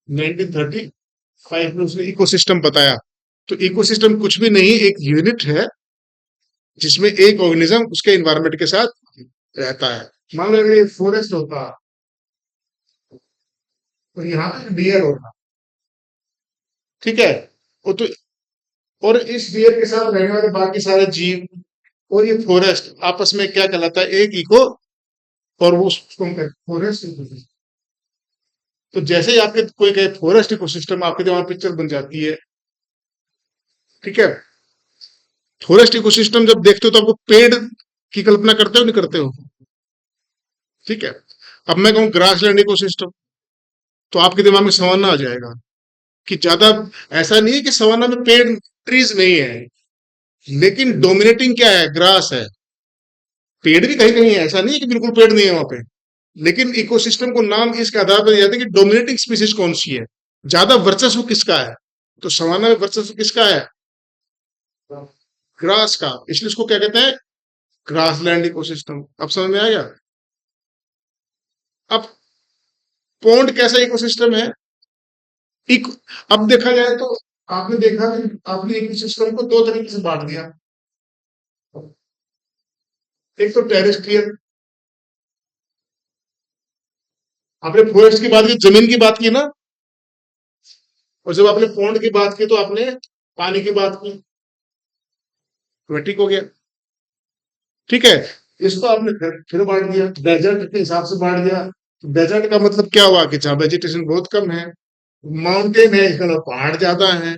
1935 में उसने इकोसिस्टम बताया। तो इकोसिस्टम कुछ भी नहीं, एक यूनिट है जिसमें एक ऑर्गेनिज्म उसके एनवायरनमेंट के साथ रहता है। मान लो अगर ये फॉरेस्ट होता तो यहाँ पे डियर होता, ठीक है, वो तो, और इस डियर के साथ रहने वाले बाकी सारे जीव और ये फॉरेस्ट आपस में क्या कहलाता है, एक इको, और वो उसको हम कहते हैं फॉरेस्ट इकोसिस्टम। तो जैसे ही आपके कोई कहे फॉरेस्ट इकोसिस्टम, आपके दिमाग में पिक्चर बन जाती है, ठीक है। फॉरेस्ट इकोसिस्टम जब देखते हो तो आपको पेड़ की कल्पना करते हो नहीं करते हो, ठीक है। अब मैं कहूँ ग्रासलैंड इकोसिस्टम, तो आपके दिमाग में सवाना आ जाएगा कि ज्यादा, ऐसा नहीं है कि सवाना में पेड़ ट्रीज नहीं है, लेकिन डोमिनेटिंग क्या है, ग्रास है। पेड़ भी कहीं कहीं है, ऐसा नहीं है कि बिल्कुल पेड़ नहीं है वहां पे, लेकिन इकोसिस्टम को नाम इसके आधार पर दिया जाता है कि डोमिनेटिंग स्पीसीज कौन सी है, ज्यादा वर्चस्व किसका है। तो सवाना में वर्चस्व किसका है, ग्रास का, इसलिए इसको क्या कहते हैं, ग्रासलैंड इकोसिस्टम। अब समझ में आया। अब पौंड कैसा इकोसिस्टम है, इको, अब देखा जाए तो आपने देखा कि आपने इकोसिस्टम को दो तरीके से बांट दिया। एक तो टेरेस्ट्रियल, आपने फॉरेस्ट की बात की, जमीन की बात की ना, और जब आपने पौंड की बात की तो आपने पानी की बात की, तो ठीक हो गया, ठीक है। इसको आपने फिर बांट दिया, डेजर्ट के हिसाब से बांट दिया। डेजर्ट का मतलब क्या हुआ कि जहाँ वेजिटेशन बहुत कम है, माउंटेन है इसका मतलब पहाड़ ज्यादा है,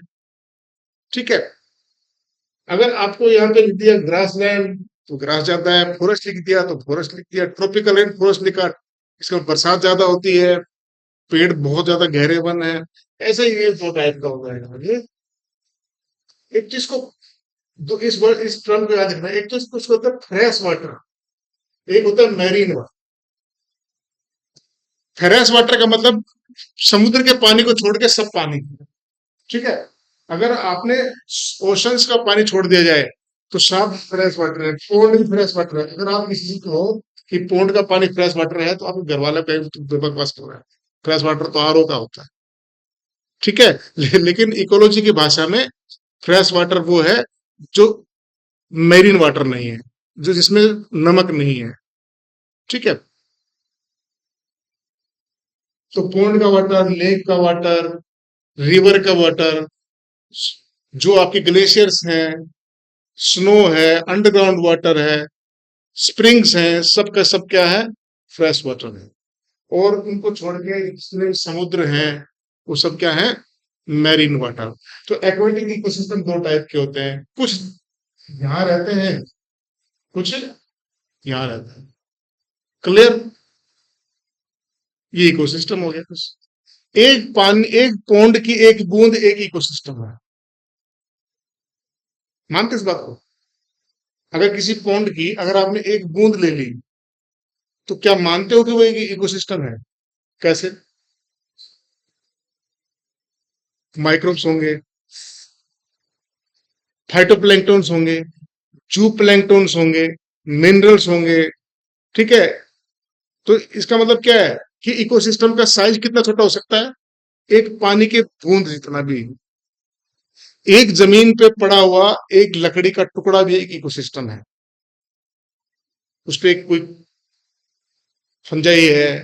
ठीक है। अगर आपको यहाँ पे लिख दिया ग्रास लैंड तो ग्रास ज्यादा है, फॉरेस्ट लिख दिया तो फॉरेस्ट लिख दिया, ट्रॉपिकल एंड फॉरेस्ट लिखा, इसका बरसात ज्यादा होती है, पेड़ बहुत ज्यादा गहरे वन है। ऐसे ही ये दो टाइप का होता है ये। एक चीज को, दो इस टर्म को याद रखना, एक तो इसको होता है फ्रेश वाटर, एक होता है मैरीन वाटर। फ्रेश वाटर का मतलब समुद्र के पानी को छोड़ के सब पानी, ठीक है। अगर आपने ओशंस का पानी छोड़ दिया जाए तो सब फ्रेश वाटर है, पोन्ड भी फ्रेश वाटर है। अगर आप किसी से कहो कि पोन्ड का पानी फ्रेश वाटर है तो आपके घर वाले पे बकवास कर रहा है, फ्रेश वाटर तो आरओ का होता है, ठीक है। लेकिन इकोलॉजी की भाषा में फ्रेश वाटर वो है जो मेरीन वाटर नहीं है, जो जिसमें नमक नहीं है, ठीक है। तो पोन्ड का वाटर, लेक का वाटर, रिवर का वाटर, जो आपके ग्लेशियर्स हैं, स्नो है, अंडरग्राउंड वाटर है, स्प्रिंग्स हैं, सब का सब क्या है, फ्रेश वाटर है। और उनको छोड़ के जितने समुद्र हैं वो सब क्या है, मैरीन वाटर। तो एक्वेटिक इकोसिस्टम दो टाइप के होते हैं, कुछ यहाँ रहते हैं, कुछ यहाँ रहते हैं। क्लियर, ये इकोसिस्टम हो गया कुछ। एक पानी, एक पौंड की एक बूंद एक इकोसिस्टम है, मानते इस बात को। अगर किसी पौंड की अगर आपने एक बूंद ले ली तो क्या मानते हो कि वो एक इकोसिस्टम है। कैसे, माइक्रोब्स होंगे, फाइटोप्लैंक्टन्स होंगे, जू प्लैंक्टन्स होंगे, मिनरल्स होंगे, ठीक है। तो इसका मतलब क्या है कि इकोसिस्टम का साइज कितना छोटा हो सकता है, एक पानी के बूंद जितना भी। एक जमीन पे पड़ा हुआ एक लकड़ी का टुकड़ा भी एक इकोसिस्टम है, उस पे कोई फंजाई है,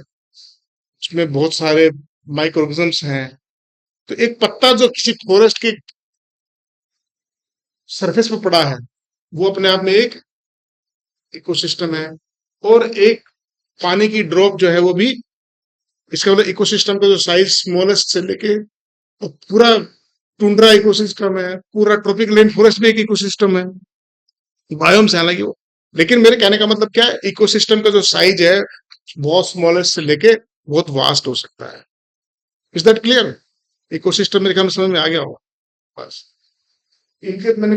उसमें बहुत सारे माइक्रोऑर्गेनिजम्स हैं। तो एक पत्ता जो किसी फॉरेस्ट के सरफेस पे पड़ा है वो अपने आप में एक इकोसिस्टम है। और एक पानी की ड्रॉप जो है वो भी, इसका मतलब इकोसिस्टम का जो साइज स्मॉलेस्ट से लेके और पूरा टुंड्रा इकोसिस्टम है, पूरा ट्रॉपिकल रेन फॉरेस्ट भी एक इकोसिस्टम है, बायोम्स है हालांकि वो। लेकिन मेरे कहने का मतलब क्या है, इकोसिस्टम का जो साइज है बहुत स्मॉलेस्ट से लेके बहुत वास्ट हो सकता है। Is that clear. इकोसिस्टम मेरे ख्याल में समझ में आ गया होगा बस। इनके मैंने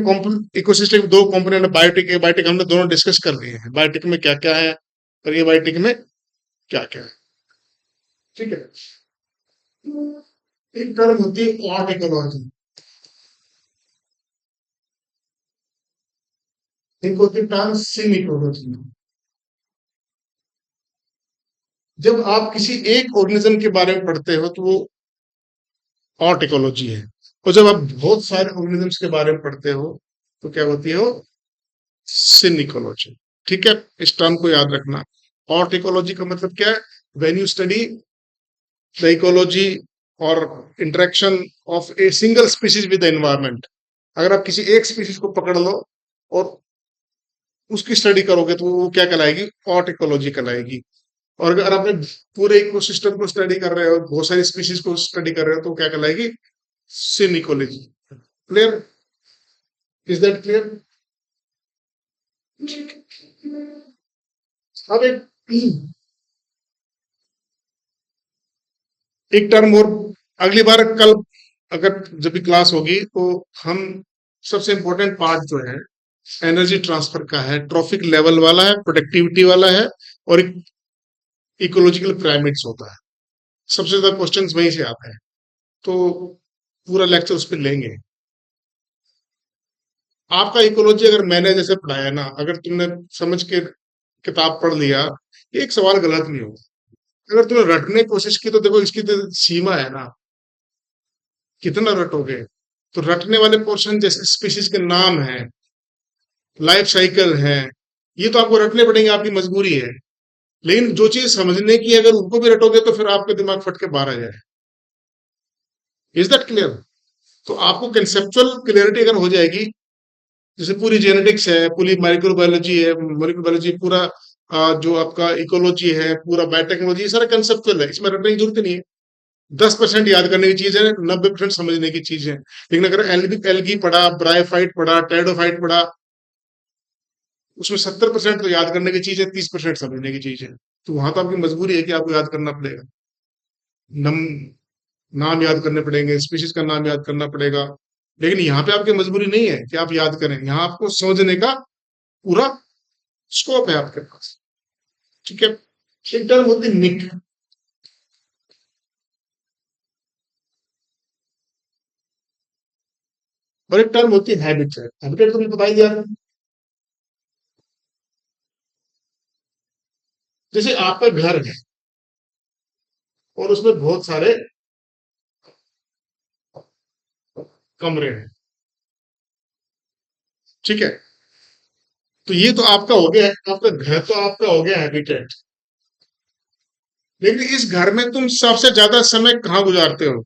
इकोसिस्टम के दो कंपोनेंट, बायोटिक एबायोटिक, हमने दोनों डिस्कस कर लिए हैं, बायोटिक में क्या क्या है और एबायोटिक में क्या क्या है, ठीक है। एक टर्म होती है ऑट इकोलॉजी, एक होती है टर्म सिम इकोलॉजी। जब आप किसी एक ऑर्गेनिज्म के बारे में पढ़ते हो तो वो ऑट इकोलॉजी है। और जब आप बहुत सारे ऑर्गेनिजम्स के बारे में पढ़ते हो तो क्या होती है वो सिन इकोलॉजी। ठीक है, इस टर्म को याद रखना। और इकोलॉजी का मतलब क्या है? When you study the ecology और interaction of a single species with the environment. अगर आप किसी एक स्पीशीज को पकड़ लो और उसकी स्टडी करोगे तो वो क्या कहलाएगी? ऑट इकोलॉजी कहलाएगी। और अगर आपने पूरे इकोसिस्टम को स्टडी कर रहे हो, बहुत सारी स्पीशीज को स्टडी कर रहे हो, तो क्या कहलाएगी? Synecology. Clear? Is that clear? अब एक टर्म और, अगली बार कल अगर जब भी क्लास होगी तो हम सबसे इंपॉर्टेंट पार्ट जो है एनर्जी ट्रांसफर का है, ट्रॉफिक लेवल वाला है, प्रोडक्टिविटी वाला है, और इकोलॉजिकल पिरामिड्स होता है। सबसे ज्यादा क्वेश्चंस वहीं से आते हैं, तो पूरा लेक्चर उस पर लेंगे। आपका इकोलॉजी अगर मैंने जैसे पढ़ाया ना, अगर तुमने समझ के किताब पढ़ लिया, एक सवाल गलत नहीं होगा। अगर तुमने रटने की कोशिश की तो देखो इसकी तो सीमा है ना, कितना रटोगे? तो रटने वाले पोर्शन जैसे स्पीशीज के नाम है, लाइफ साइकिल है, ये तो आपको रटने पड़ेंगे, आपकी मजबूरी है। लेकिन जो चीज समझने की है, अगर उनको भी रटोगे तो फिर आपका दिमाग फट के बाहर आ जाए। Is that clear? तो आपको कंसेप्चुअल क्लियरिटी अगर हो जाएगी, जैसे पूरी जेनेटिक्स है, पूरी माइक्रोबायोलॉजी है, मॉलिक्यूलर बायोलॉजी, पूरा जो आपका इकोलॉजी है, पूरा बायोटेक्नोलॉजी, सारा कंसेप्चुअल है, इसमें रटने की जरूरत नहीं है। 10% याद करने की चीज है, 90% समझने की चीज है। लेकिन अगर एल्गी पढ़ा, ब्रायोफाइट पढ़ा, टेरिडोफाइट पढ़ा, उसमें 70% तो याद करने की चीज है, 30% समझने की चीज है। तो वहां तो आपकी मजबूरी है कि आपको याद करना पड़ेगा। नम नाम याद करने पड़ेंगे, स्पीशीज का नाम याद करना पड़ेगा। लेकिन यहाँ पे आपकी मजबूरी नहीं है कि आप याद करें, यहाँ आपको समझने का पूरा स्कोप है आपके पास। ठीक है। एक टर्म होती है निक, और एक टर्म होती है हैबिटेट। हैबिटेट तुमने बताई दिया। जैसे आपका घर है और उसमें बहुत सारे कमरे हैं, ठीक है? तो ये तो आपका हो गया है, आपका घर तो आपका हो गया हैबिटेट। लेकिन इस घर में तुम सबसे ज्यादा समय कहाँ गुजारते हो?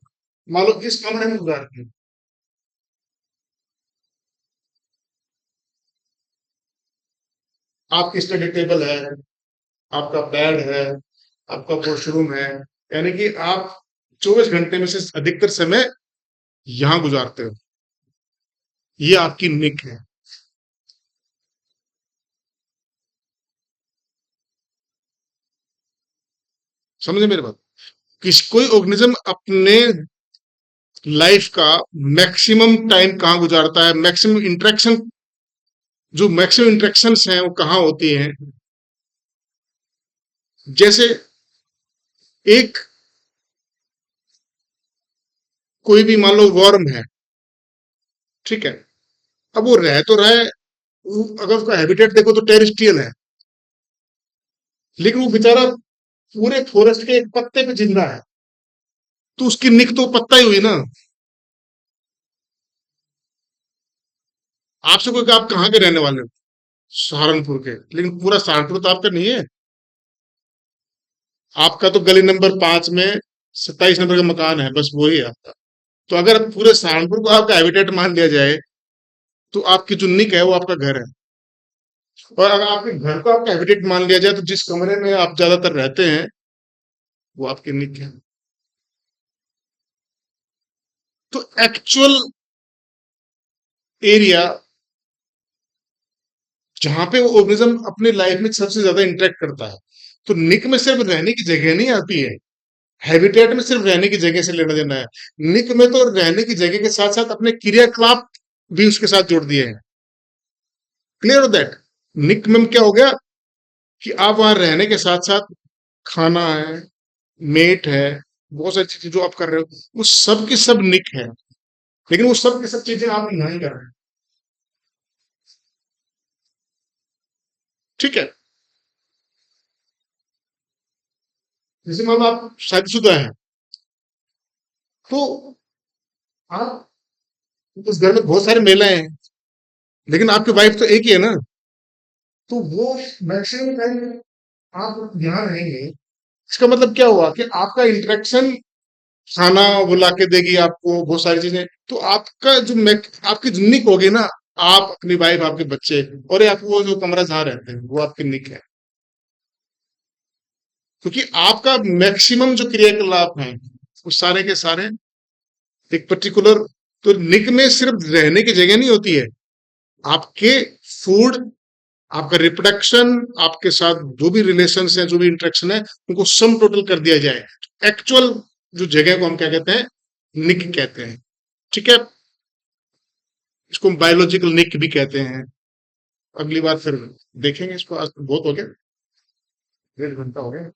मान लो इस कमरे में गुजारते हो। आपकी स्टडी टेबल है, आपका बेड है, आपका वॉशरूम है, यानी कि आप 24 घंटे में से अधिकतर समय यहां गुजारते हो। ये आपकी निक है। समझे मेरी बात? कोई ऑर्गेनिज्म अपने लाइफ का मैक्सिमम टाइम कहाँ गुजारता है, मैक्सिमम इंटरेक्शन, जो मैक्सिमम इंटरेक्शंस हैं वो कहाँ होती हैं? जैसे एक कोई भी मान लो वर्म है, ठीक है? अब वो रह तो रहा है, अगर उसका हैबिटेट देखो तो टेरेस्ट्रियल है, लेकिन वो बेचारा पूरे फॉरेस्ट के एक पत्ते पे जिंदा है, तो उसकी निक तो पत्ता ही हुई ना। आपसे कोई आप कहाँ के रहने वाले हो? सहारनपुर के, लेकिन पूरा सहारनपुर तो आपका नहीं है। आपका तो गली नंबर 5 में 27 नंबर का मकान है, बस वही है आपका। तो अगर पूरे सहारनपुर को आपका हैबिटेट मान लिया जाए, तो आपकी जो निक है वो आपका घर है। और अगर आपके घर को आपका हैबिटेट मान लिया जाए, तो जिस कमरे में आप ज्यादातर रहते हैं वो आपकी निक है। तो एक्चुअल एरिया जहां पे वो ऑर्गेनिज्म अपनी लाइफ में सबसे ज्यादा इंटरेक्ट करता है, तो निक में सिर्फ रहने की जगह नहीं आती है, हैबिटेट में सिर्फ रहने की जगह से लेना देना है। निक में तो रहने की जगह के साथ साथ अपने क्रियाकलाप भी उसके साथ जोड़ दिए हैं। क्लियर हो दैट? निक में क्या हो गया कि आप वहां रहने के साथ साथ खाना है, मेट है, बहुत सारी चीजें जो आप कर रहे हो, वो सब की सब निक है। लेकिन वो सब की सब चीजें आप नहीं कर रहे हैं। ठीक है? जैसे मान लो आप शादीशुदा हैं, तो आप उस घर में बहुत सारी महिलाएं हैं, लेकिन आपकी वाइफ तो एक ही है ना। तो वो मैक्सिमम टाइम आप यहाँ रहेंगे, इसका मतलब क्या हुआ कि आपका इंटरेक्शन, खाना वो ला के देगी आपको, बहुत सारी चीजें, तो आपका जो आपकी जो निक होगी ना, आप, अपनी वाइफ, आपके बच्चे, और ये आपको वो जो कमरा जहाँ रहते हैं वो आपकी निक है। क्योंकि आपका मैक्सिमम जो क्रियाकलाप हैं वो सारे के सारे एक पर्टिकुलर, तो निक में सिर्फ रहने की जगह नहीं होती है, आपके फूड, आपका रिप्रोडक्शन, आपके साथ जो भी रिलेशन है, जो भी इंटरेक्शन है, उनको सम टोटल कर दिया जाए, एक्चुअल जो जगह को हम क्या कहते हैं, निक कहते हैं। ठीक है, इसको हम बायोलॉजिकल निक भी कहते हैं। अगली बार फिर देखेंगे इसको, आज तो बहुत हो गया, 1.5 घंटा हो गया।